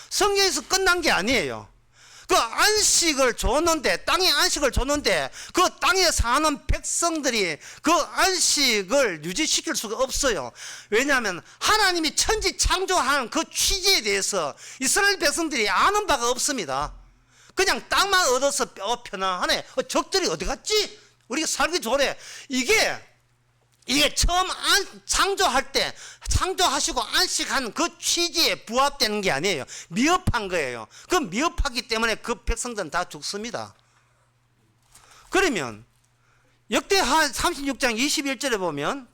Speaker 1: 성경에서 끝난 게 아니에요. 그 안식을 줬는데, 땅에 안식을 줬는데 그 땅에 사는 백성들이 그 안식을 유지시킬 수가 없어요. 왜냐하면 하나님이 천지 창조하는 그 취지에 대해서 이스라엘 백성들이 아는 바가 없습니다. 그냥 땅만 얻어서 편안하네. 적들이 어디 갔지? 우리가 살기 좋네. 이게 처음 창조할 때 창조하시고 안식한 그 취지에 부합되는 게 아니에요. 미흡한 거예요. 그 미흡하기 때문에 그 백성들은 다 죽습니다. 그러면 역대하 36장 21절에 보면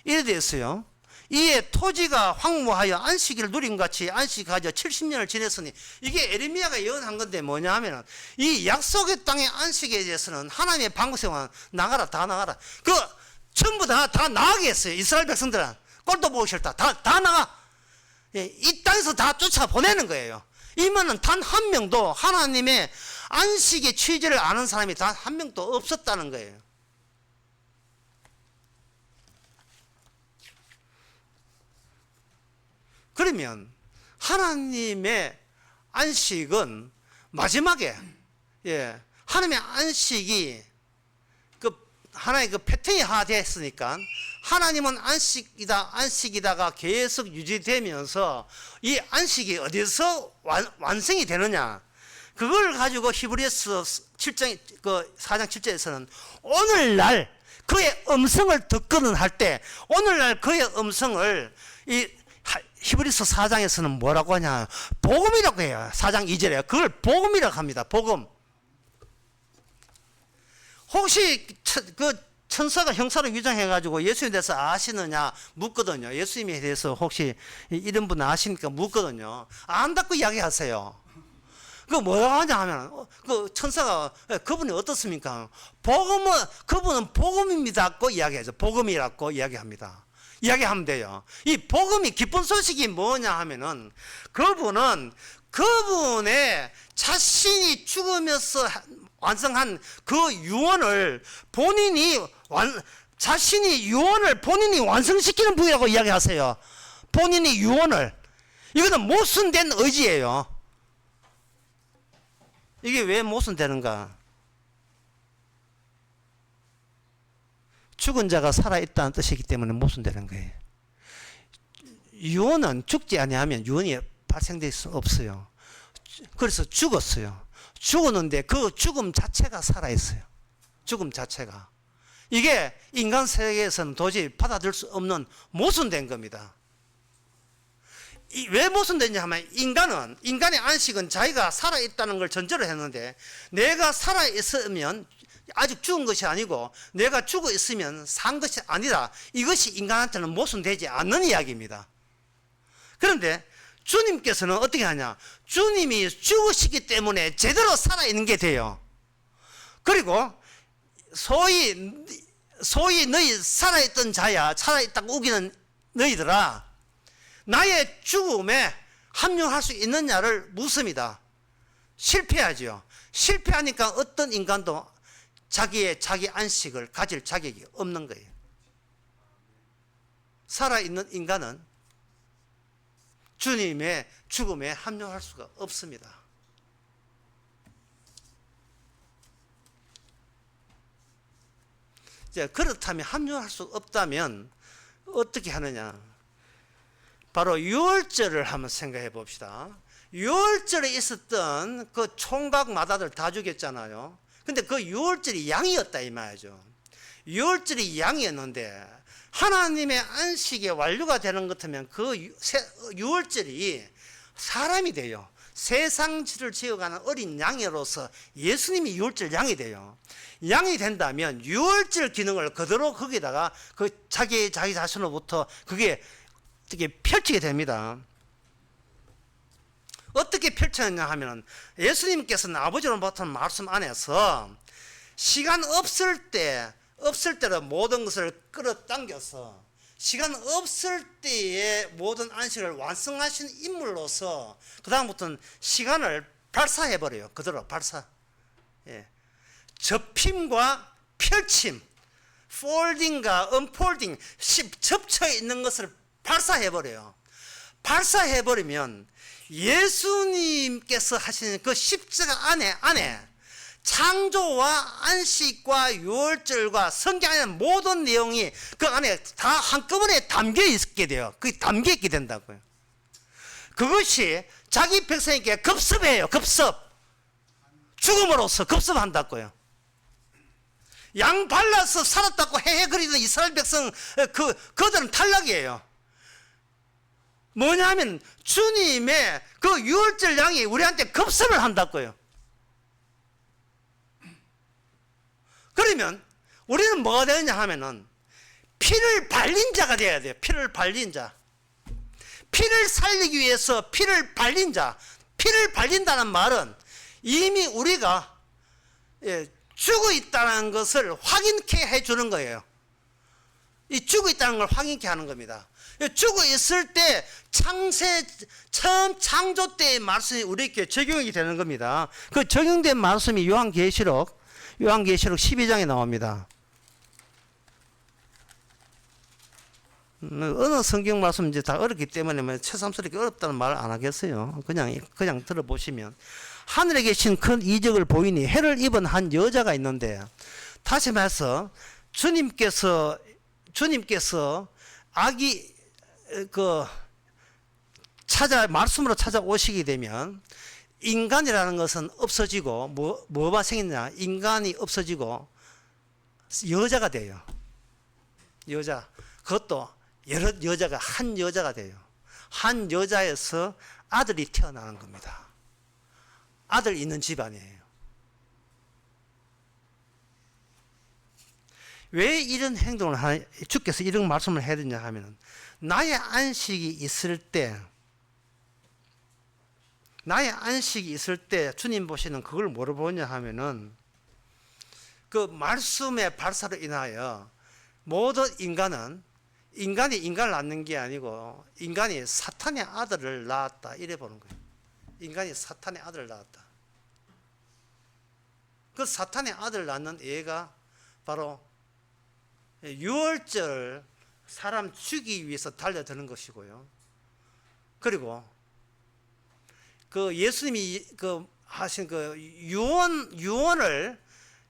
Speaker 1: 이래 되었어요. 이에 토지가 황무하여 안식일을 누린 같이 안식하여 70년을 지냈으니, 이게 에레미야가 예언한 건데 뭐냐 하면 이 약속의 땅의 안식에 대해서는 하나님의 방법생활 나가라, 다 나가라. 전부 다 나가게 했어요. 이스라엘 백성들은 꼴도 보기 싫다. 다 나가. 이 땅에서 다 쫓아보내는 거예요. 이면은 단 한 명도 하나님의 안식의 취지를 아는 사람이 단 한 명도 없었다는 거예요. 그러면 하나님의 안식은 마지막에, 하나님의 안식이 하나의 그 패턴이 하나되었으니까 하나님은 안식이다가 계속 유지되면서 이 안식이 어디서 완성이 되느냐, 그걸 가지고 히브리서 7장 4장 7절에서는 오늘날 그의 음성을 듣거든 할 때, 오늘날 그의 음성을 이 히브리서 4장에서는 뭐라고 하냐, 복음이라고 해요. 4장 2절에 그걸 복음이라고 합니다. 복음. 혹시 천사가 형사로 위장해가지고 예수님에 대해서 아시느냐 묻거든요. 예수님에 대해서 혹시 이런 분 아십니까 묻거든요. 안다고 이야기하세요. 뭐라고 하냐 하면 천사가 그분이 어떻습니까? 그분은 복음입니다고 이야기하죠. 복음이라고 이야기합니다. 이야기하면 돼요. 이 복음이, 기쁜 소식이 뭐냐 하면은 그분의 자신이 죽으면서 완성한 그 유언을 자신이 유언을 본인이 완성시키는 분이라고 이야기하세요. 본인이 유언을. 이거는 모순된 의지예요. 이게 왜 모순되는가? 죽은 자가 살아있다는 뜻이기 때문에 모순되는 거예요. 유언은 죽지 아니하면 유언이 발생될 수 없어요. 그래서 죽었어요. 죽었는데 그 죽음 자체가 살아있어요. 죽음 자체가. 이게 인간 세계에서는 도저히 받아들일 수 없는 모순된 겁니다. 왜 모순되냐 하면 인간의 안식은 자기가 살아있다는 걸 전제로 했는데, 내가 살아있으면 아직 죽은 것이 아니고 내가 죽어 있으면 산 것이 아니라, 이것이 인간한테는 모순되지 않는 이야기입니다. 그런데 주님께서는 어떻게 하냐? 주님이 죽으시기 때문에 제대로 살아있는 게 돼요. 그리고 소위 너희 살아있던 자야, 살아있다고 우기는 너희들아, 나의 죽음에 합류할 수 있느냐를 묻습니다. 실패하죠. 실패하니까 어떤 인간도 자기 안식을 가질 자격이 없는 거예요. 살아있는 인간은 주님의 죽음에 합류할 수가 없습니다. 이제 그렇다면 합류할 수 없다면 어떻게 하느냐? 바로 유월절을 한번 생각해 봅시다. 유월절에 있었던 그 총각마다들 다 죽였잖아요. 근데 그 유월절이 양이었다 이 말이죠. 유월절이 양이었는데 하나님의 안식이 완료가 되는 것 같으면 그 유월절이 사람이 돼요. 세상지를 지어가는 어린 양으로서 예수님이 유월절 양이 돼요. 양이 된다면 유월절 기능을 그대로 거기다가 그 자기 자신으로부터 그게 어떻게 펼치게 됩니다. 어떻게 펼쳤냐 하면 예수님께서는 아버지로부터 말씀 안에서 시간 없을 때로 모든 것을 끌어당겨서 시간 없을 때의 모든 안식을 완성하신 인물로서 그 다음부터는 시간을 발사해버려요. 그대로 발사. 예. 접힘과 펼침, 폴딩과 언폴딩, 접쳐 있는 것을 발사해버려요. 발사해버리면 예수님께서 하시는 그 십자가 안에 창조와 안식과 유월절과 성경 안에 모든 내용이 그 안에 다 한꺼번에 담겨 있게 돼요. 그게 담겨 있게 된다고요. 그것이 자기 백성에게 급습해요. 급습. 죽음으로써 급습한다고요. 양 발라서 살았다고 헤헤거리던 이스라엘 백성 그들은 탈락이에요. 뭐냐면 주님의 그 유월절 양이 우리한테 급습을 한다고요. 그러면 우리는 뭐가 되느냐 하면은 피를 발린 자가 되어야 돼요. 피를 발린 자. 피를 살리기 위해서 피를 발린 자. 피를 발린다는 말은 이미 우리가 죽어 있다는 것을 확인케 해주는 거예요. 이 죽어 있다는 걸 확인케 하는 겁니다. 죽어 있을 때 처음 창조 때의 말씀이 우리에게 적용이 되는 겁니다. 그 적용된 말씀이 요한계시록 12장에 나옵니다. 어느 성경 말씀 이제 다 어렵기 때문에 새삼스럽게 어렵다는 말을 안 하겠어요. 그냥 들어보시면 하늘에 계신 큰 이적을 보이니 해를 입은 한 여자가 있는데, 다시 말해서 주님께서 아기 말씀으로 찾아오시게 되면 인간이라는 것은 없어지고 뭐가 생기냐? 인간이 없어지고 여자가 돼요. 여자. 그것도 여러 여자가 한 여자가 돼요. 한 여자에서 아들이 태어나는 겁니다. 아들 있는 집안이에요. 왜 이런 행동을 주께서 이런 말씀을 해야 되냐 하면, 나의 안식이 있을 때 주님 보시는 그걸 뭐로 보냐 하면은 그 말씀의 발사로 인하여 모든 인간이 인간을 낳는 게 아니고 인간이 사탄의 아들을 낳았다 이래 보는 거예요. 인간이 사탄의 아들을 낳았다. 그 사탄의 아들을 낳는 애가 바로 유월절 사람 죽이기 위해서 달려드는 것이고요. 그리고 그 예수님이 하신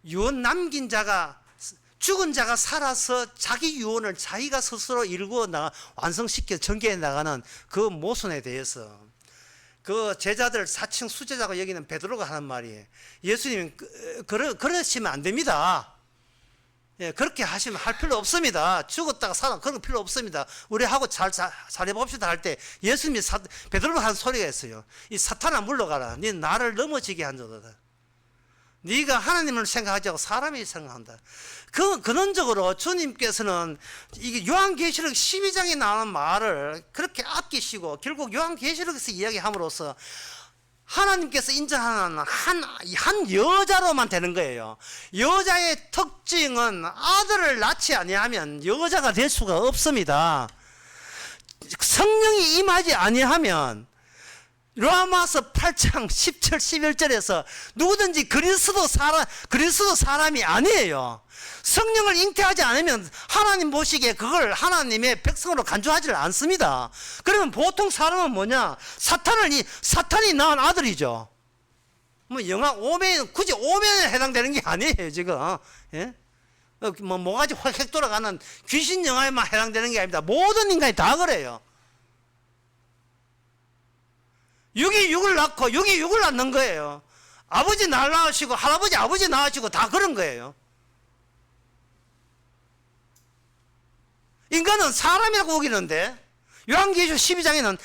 Speaker 1: 유언 남긴 자가, 죽은 자가 살아서 자기 유언을 자기가 스스로 이루고 완성시켜 전개해 나가는 그 모순에 대해서 그 제자들 사칭 수제자가 여기는 베드로가 하는 말이에요. 예수님은 그러시면 안 됩니다. 예, 그렇게 하시면 할 필요 없습니다. 죽었다가 살아, 그런 거 필요 없습니다. 우리하고 잘해봅시다 할 때 예수님이 베드로가 한 소리가 있어요. 이 사탄아 물러가라. 네 나를 넘어지게 한 자다. 네가 하나님을 생각하지 않고 사람이 생각한다. 근원적으로 주님께서는 이게 요한계시록 12장에 나오는 말을 그렇게 아끼시고 결국 요한계시록에서 이야기함으로써 하나님께서 인정하는 한 여자로만 되는 거예요. 여자의 특징은 아들을 낳지 아니하면 여자가 될 수가 없습니다. 성령이 임하지 아니하면 로마서 8장 10절 11절에서 누구든지 그리스도 사람이 아니에요. 성령을 잉태하지 않으면 하나님 보시기에 그걸 하나님의 백성으로 간주하지 않습니다. 그러면 보통 사람은 뭐냐? 사탄이 낳은 아들이죠. 뭐 영화 오면 굳이 오면에 해당되는 게 아니에요 지금. 예? 뭐가지 확 돌아가는 귀신 영화에만 해당되는 게 아닙니다. 모든 인간이 다 그래요. 육이 육을 낳고 육이 육을 낳는 거예요. 아버지 날 낳으시고 할아버지 아버지 낳으시고 다 그런 거예요. 인간은 사람이라고 우기는데 요한계시록 12장에는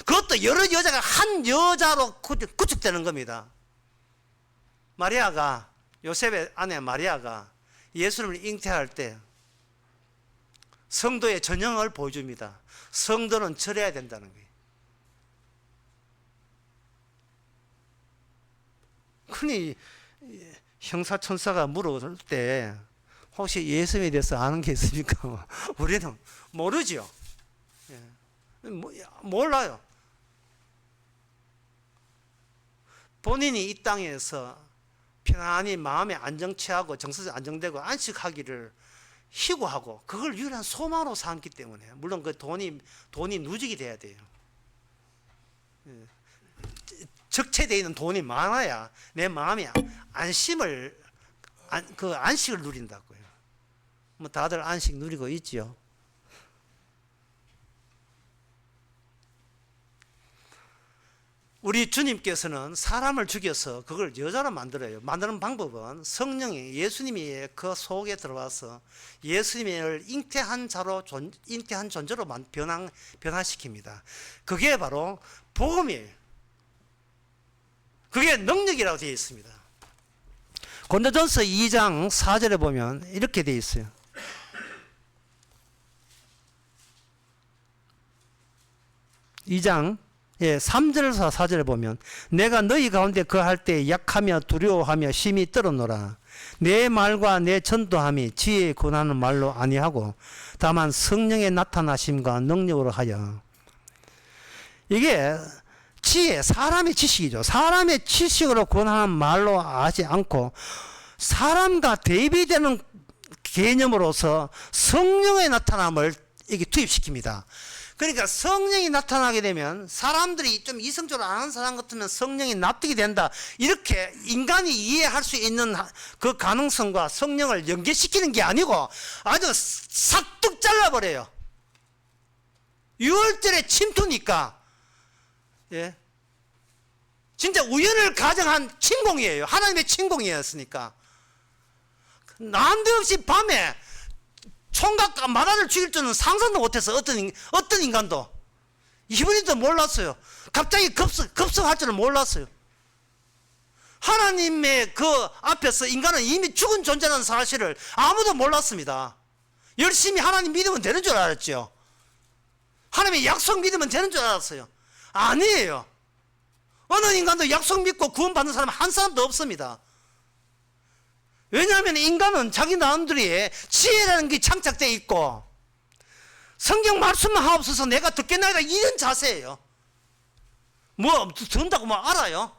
Speaker 1: 그것도 여러 여자가 한 여자로 구축되는 겁니다. 마리아가 요셉의 아내 마리아가 예수님을 잉태할 때 성도의 전형을 보여줍니다. 성도는 절해야 된다는 거예요. 흔히 형사천사가 물어볼 때 혹시 예수님에 대해서 아는 게 있습니까? 우리는 모르죠. 몰라요. 본인이 이 땅에서 편안히 마음에 안정 취하고 정서적 안정되고 안식하기를 희구하고 그걸 유일한 소망으로 삼기 때문에 물론 그 돈이 누적이 돼야 돼요. 적체되어 있는 돈이 많아야 내 마음이 안식을 누린다고요. 뭐 다들 안식 누리고 있지요. 우리 주님께서는 사람을 죽여서 그걸 여자로 만들어요. 만드는 방법은 성령이 예수님이 그 속에 들어와서 예수님을 잉태한 존재로 변화시킵니다. 그게 바로 복음이에요. 그게 능력이라고 되어 있습니다. 고린도전서 2장 4절에 보면 이렇게 되어 있어요. 2장 3절에서 4절에 보면 내가 너희 가운데 거할 때 약하며 두려워하며 심히 떨어노라. 내 말과 내 전도함이 지혜에 권하는 말로 아니하고 다만 성령의 나타나심과 능력으로 하여. 이게 사람의 지식이죠. 사람의 지식으로 권하는 말로 하지 않고 사람과 대비되는 개념으로서 성령의 나타남을 이게 투입시킵니다. 그러니까 성령이 나타나게 되면 사람들이 좀 이성적으로 아는 사람 같으면 성령이 납득이 된다. 이렇게 인간이 이해할 수 있는 그 가능성과 성령을 연계시키는 게 아니고 아주 싹둑 잘라버려요. 6월절에 침투니까. 예. 진짜 우연을 가정한 침공이에요. 하나님의 침공이었으니까. 난데없이 밤에 총각과 마다를 죽일 줄은 상상도 못해서 어떤 인간도 이분이도 몰랐어요. 갑자기 급성할 줄은 몰랐어요. 하나님의 그 앞에서 인간은 이미 죽은 존재라는 사실을 아무도 몰랐습니다. 열심히 하나님 믿으면 되는 줄 알았죠. 하나님의 약속 믿으면 되는 줄 알았어요. 아니에요. 어느 인간도 약속 믿고 구원받는 사람 한 사람도 없습니다. 왜냐하면 인간은 자기 나름대로의 지혜라는 게 장착되어 있고 성경 말씀만 하옵소서 내가 듣겠나이다 이런 자세예요. 뭐 듣는다고 뭐 알아요?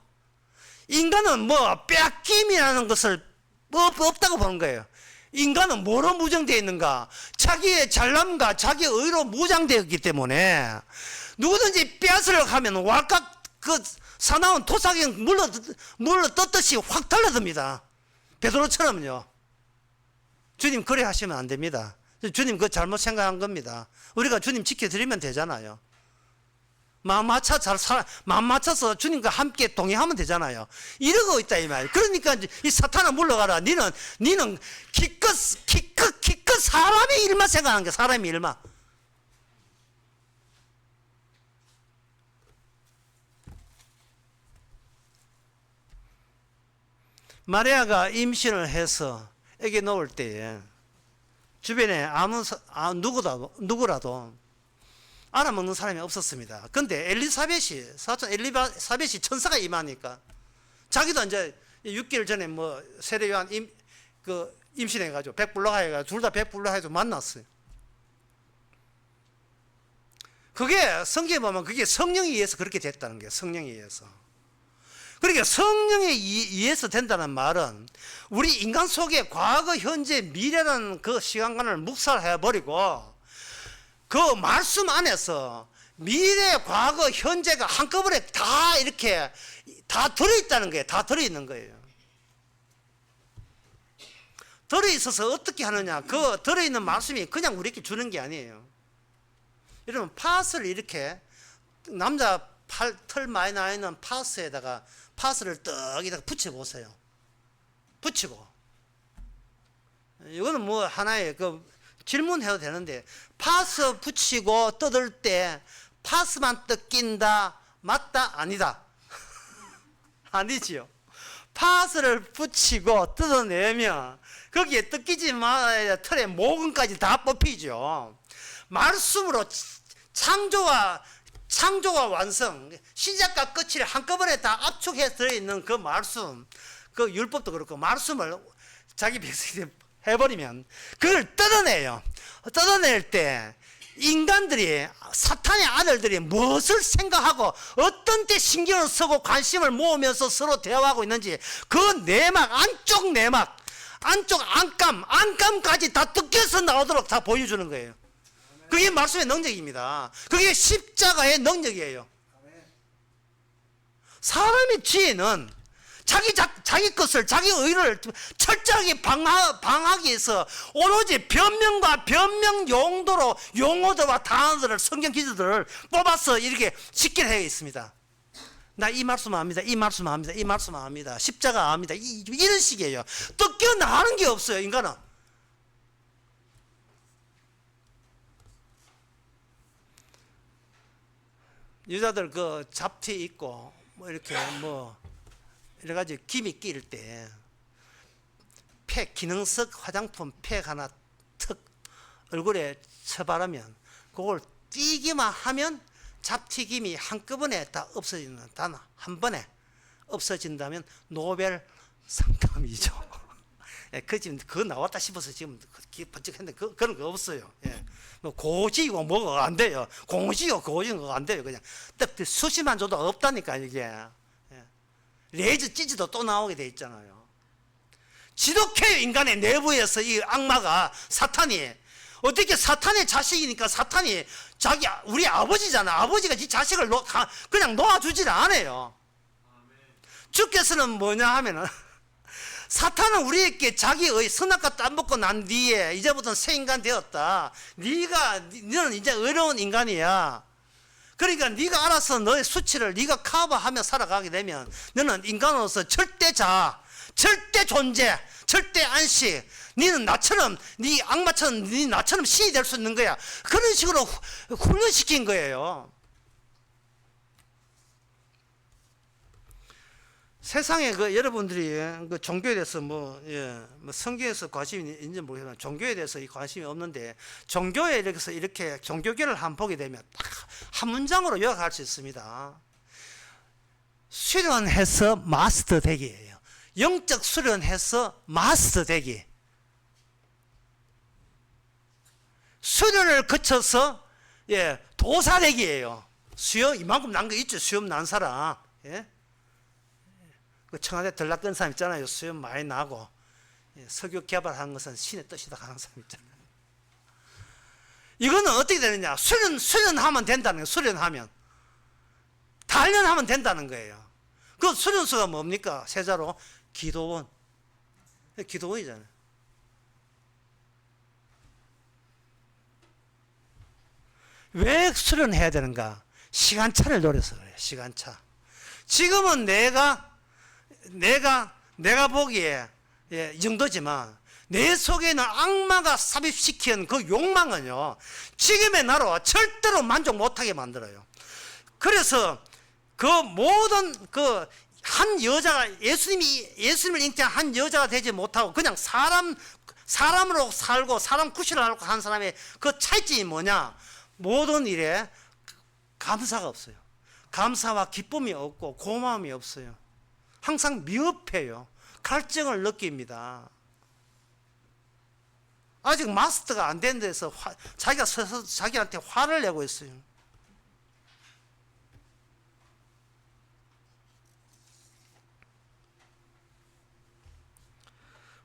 Speaker 1: 인간은 뭐 빼앗김이라는 것을 없다고 보는 거예요. 인간은 뭐로 무장되어 있는가? 자기의 잘남과 자기의 의로 무장되어 있기 때문에 누구든지 빼앗으려고 하면 왈칵 그 사나운 토사기 물러 떴듯이 확 달라듭니다. 베드로처럼요. 주님 그래 하시면 안 됩니다. 주님 그거 잘못 생각한 겁니다. 우리가 주님 지켜드리면 되잖아요. 마음 맞춰서 주님과 함께 동행하면 되잖아요. 이러고 있다 이 말. 그러니까 이 사탄아 물러가라. 니는 기껏 사람의 일만 생각하는 게 사람의 일만. 마리아가 임신을 해서 애기 놓을 때에 주변에 누구라도 알아먹는 사람이 없었습니다. 근데 사촌 엘리사벳이 천사가 임하니까 자기도 이제 6개월 전에 뭐 세례 요한 임신해가지고 백불로 해가지고 둘 다 백불로 해서 만났어요. 그게 성경에 보면 그게 성령에 의해서 그렇게 됐다는 거예요. 성령에 의해서. 그러니까 성령에 의해서 된다는 말은 우리 인간 속에 과거, 현재, 미래라는 그 시간관을 묵살해버리고 그 말씀 안에서 미래, 과거, 현재가 한꺼번에 다 이렇게 다 들어있다는 거예요. 다 들어있는 거예요. 들어있어서 어떻게 하느냐. 그 들어있는 말씀이 그냥 우리에게 주는 게 아니에요. 여러분, 팥을 이렇게 남자 털 많이 나 있는 팥에다가 팥을 떡에다가 붙여보세요. 붙이고. 이거는 뭐 하나의 질문해도 되는데, 팥을 붙이고 뜯을 때 팥만 뜯긴다, 맞다, 아니다? 아니지요. 팥을 붙이고 뜯어내면 거기에 뜯기지 말아야 털의 모근까지 다 뽑히죠. 말씀으로 창조와 완성, 시작과 끝을 한꺼번에 다 압축해 들어있는 그 말씀, 그 율법도 그렇고 말씀을 자기 백성이 해버리면 그걸 뜯어내요. 뜯어낼 때 인간들이, 사탄의 아들들이 무엇을 생각하고 어떤 때 신경을 쓰고 관심을 모으면서 서로 대화하고 있는지 그 내막, 안쪽 안감까지 다 뜯겨서 나오도록 다 보여주는 거예요. 그게 말씀의 능력입니다. 그게 십자가의 능력이에요. 사람의 지혜는 자기 것을, 자기 의를 철저하게 방하기 위해서 오로지 변명과 변명 용어들과 단어들을, 성경 기술들을 뽑아서 이렇게 쉽게 해야 있습니다. 나 이 말씀 압니다. 이 말씀 압니다. 이 말씀 압니다. 십자가 압니다. 이런 식이에요. 뜯겨 나가는 게 없어요, 인간은. 여자들 잡티 있고 이렇게 여러 가지 김이 끼일 때 기능성 화장품 팩 하나 턱 얼굴에 쳐바르면 그걸 띄기만 하면 잡티김이 한꺼번에 다 없어지는, 단 한 번에 없어진다면 노벨 상감이죠. 예, 지금 그거 나왔다 싶어서 지금 번쩍했는데 그런 거 없어요. 예. 고지고 뭐가 안 돼요. 공지고 고지고 안 돼요. 그냥 딱 수시만 줘도 없다니까 이게. 예. 레이저 찌지도 또 나오게 돼 있잖아요. 지독해요. 인간의 내부에서 이 악마가, 사탄이. 어떻게 사탄의 자식이니까 사탄이 우리 아버지잖아. 아버지가 지 자식을 그냥 놓아주질 않아요. 주께서는 뭐냐 하면은 사탄은 우리에게 자기의 선악과 따먹고 난 뒤에 이제부터는 새 인간 되었다. 너는 이제 어려운 인간이야. 그러니까 네가 알아서 너의 수치를 네가 커버하며 살아가게 되면 너는 인간으로서 절대자, 절대 존재, 절대 안식. 너는 나처럼, 네 악마처럼, 네 나처럼 신이 될 수 있는 거야. 그런 식으로 훈련시킨 거예요. 세상에 여러분들이 종교에 대해서 성경에서 관심이 있는지 모르겠지만 종교에 대해서 이 관심이 없는데, 종교에 이렇게 종교계를 한번 보게 되면 딱 한 문장으로 요약할 수 있습니다. 수련해서 마스터 되기예요. 영적 수련해서 마스터 되기. 수련을 거쳐서 도사 되기예요. 수염 이만큼 난 거 있죠. 수염 난 사람. 예? 청와대 들락던 사람 있잖아요. 수염 많이 나고. 석유 개발한 것은 신의 뜻이다 하는 사람 있잖아요. 이거는 어떻게 되느냐. 수련하면 된다는 거예요. 수련하면. 단련하면 된다는 거예요. 그 수련수가 뭡니까? 세자로 기도원. 기도원이잖아요. 왜 수련해야 되는가? 시간차를 노려서 그래요. 시간차. 지금은 내가 보기에 이 정도지만 내 속에는 악마가 삽입시킨 그 욕망은요, 지금의 나로 절대로 만족 못하게 만들어요. 그래서 그 모든 한 여자가 예수님을 인정한 한 여자가 되지 못하고 그냥 사람으로 살고 사람 구실을 하고 한 사람의 그 차이점이 뭐냐? 모든 일에 감사가 없어요. 감사와 기쁨이 없고 고마움이 없어요. 항상 미흡해요. 갈증을 느낍니다. 아직 마스터가 안 된 데서 자기가 서서 자기한테 화를 내고 있어요.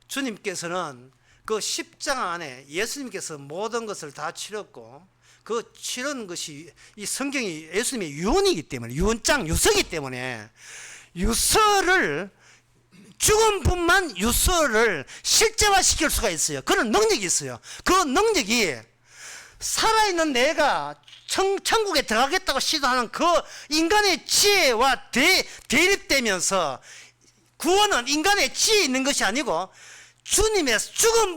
Speaker 1: 주님께서는 그 십자가 안에 예수님께서 모든 것을 다 치렀고 그 치른 것이 이 성경이 예수님의 유언이기 때문에 유언장 유서이기 때문에 유서를 죽은 분만 유서를 실제화시킬 수가 있어요. 그런 능력이 있어요. 그 능력이 살아있는 내가 천국에 들어가겠다고 시도하는 그 인간의 지혜와 대립되면서 구원은 인간의 지혜에 있는 것이 아니고 주님의 죽은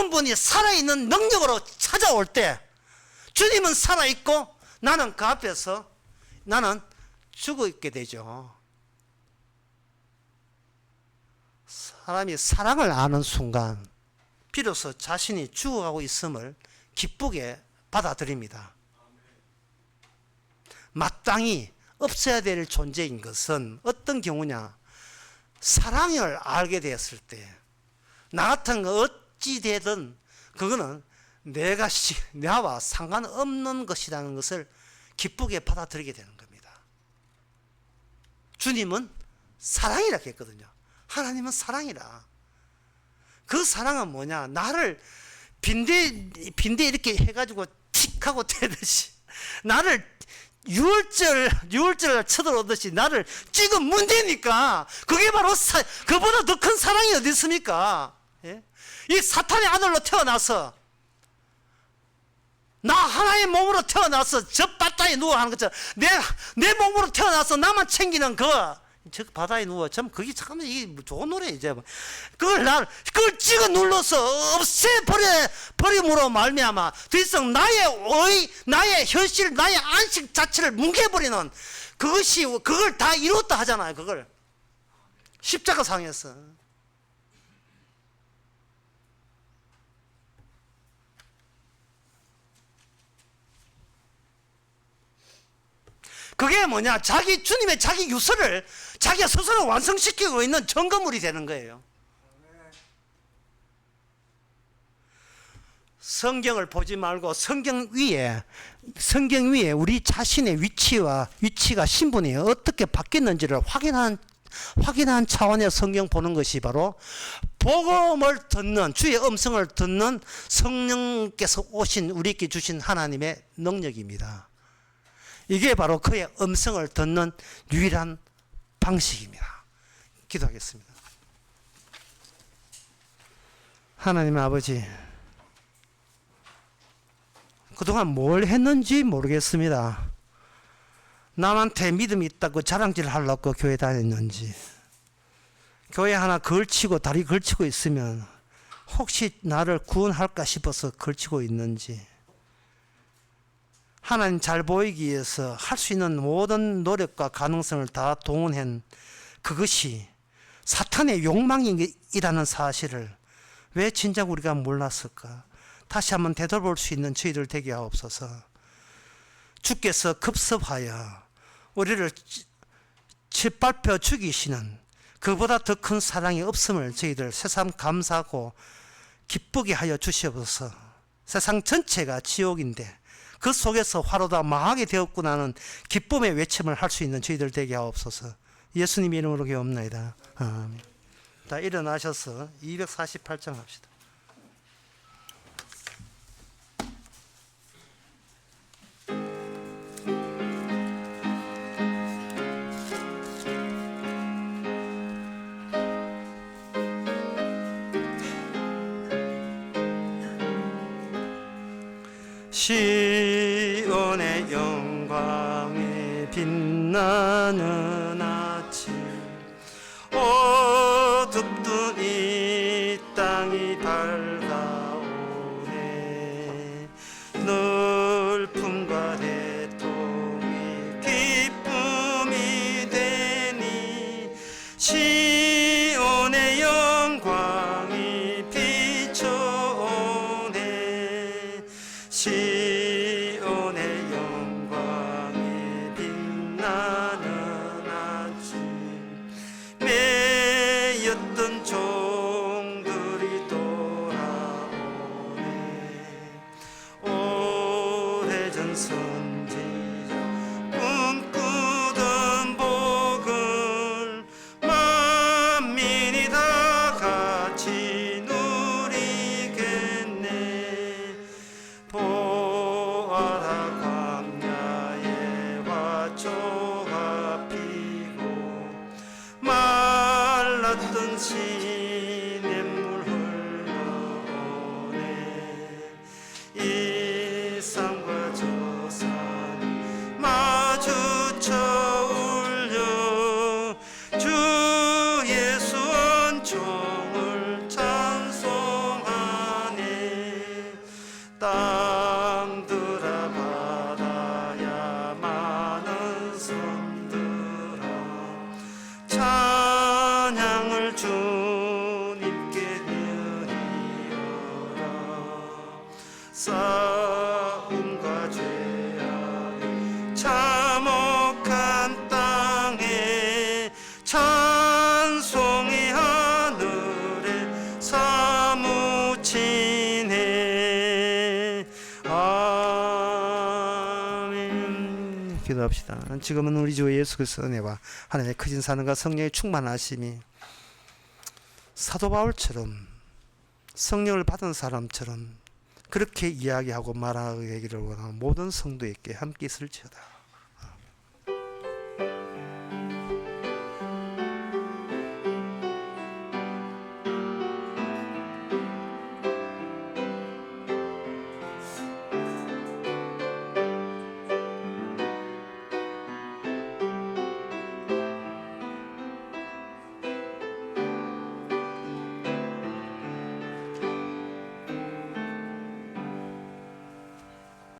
Speaker 1: 분이 살아있는 능력으로 찾아올 때 주님은 살아있고 나는 그 앞에서 나는 죽어 있게 되죠. 사람이 사랑을 아는 순간 비로소 자신이 죽어가고 있음을 기쁘게 받아들입니다. 마땅히 없어야 될 존재인 것은 어떤 경우냐? 사랑을 알게 되었을 때 나 같은 거 어찌 되든 그거는 나와 상관없는 것이라는 것을 기쁘게 받아들이게 되는 겁니다. 주님은 사랑이라 했거든요. 하나님은 사랑이라. 그 사랑은 뭐냐? 나를 빈대 이렇게 해가지고 틱 하고 대듯이 나를 유월절을 쳐들어오듯이 나를 찍은 문제니까 그게 바로 그보다 더 큰 사랑이 어디 있습니까? 예? 이 사탄의 아들로 태어나서 나 하나의 몸으로 태어나서 저 바다에 누워 하는 것처럼 내 몸으로 태어나서 나만 챙기는 저 바다에 누워 참 그게 참 이게 좋은 노래 이제 그걸 찍어 눌러서 없애버림으로 말미암아 더 이상 나의 현실 나의 안식 자체를 뭉개버리는 그걸 다 이뤘다 하잖아요. 그걸 십자가 상에서 그게 뭐냐? 주님의 자기 유서를 자기가 스스로 완성시키고 있는 증거물이 되는 거예요. 성경을 보지 말고 성경 위에 우리 자신의 위치가 신분이 어떻게 바뀌었는지를 확인한 차원의 성경 보는 것이 바로 복음을 듣는 주의 음성을 듣는 성령께서 오신 우리에게 주신 하나님의 능력입니다. 이게 바로 그의 음성을 듣는 유일한 방식입니다. 기도하겠습니다. 하나님 아버지, 그동안 뭘 했는지 모르겠습니다. 남한테 믿음이 있다고 자랑질 하려고 교회 다녔는지, 교회 하나 걸치고 다리 걸치고 있으면 혹시 나를 구원할까 싶어서 걸치고 있는지, 하나님 잘 보이기 위해서 할 수 있는 모든 노력과 가능성을 다 동원한 그것이 사탄의 욕망이라는 사실을 왜 진작 우리가 몰랐을까? 다시 한번 되돌아볼 수 있는 저희들 되게 하옵소서. 주께서 급습하여 우리를 짓밟혀 죽이시는 그보다 더 큰 사랑이 없음을 저희들 새삼 감사하고 기쁘게 하여 주시옵소서. 세상 전체가 지옥인데 그 속에서 화로다 망하게 되었구나는 기쁨의 외침을 할 수 있는 저희들 되게 하옵소서. 예수님 이름으로 기도합니다. 아멘. 다 일어나셔서 248장 합시다. 시온의 영광에 빛나는 아침 어둡던 이 땅이 밝아오네. 넓음과 대통이 기쁨이 되 냇물 흘러오네. 이 산과 저 산이 마주쳐 울려 주 예수 은총을 찬송하네. 땅들아 바다야 많은 섬들아 찬양을 주님께 드리어라. 싸움과 죄악의 참혹한 땅에 찬송이 하늘에 사무치네. 아멘. 기도합시다. 지금은 우리 주 예수 그리스도의 은혜와 하나님의 크신 사랑과 성령의 충만하심이 사도 바울처럼 성령을 받은 사람처럼 그렇게 이야기하고 말하기를 원하는 모든 성도에게 함께 있을지어다.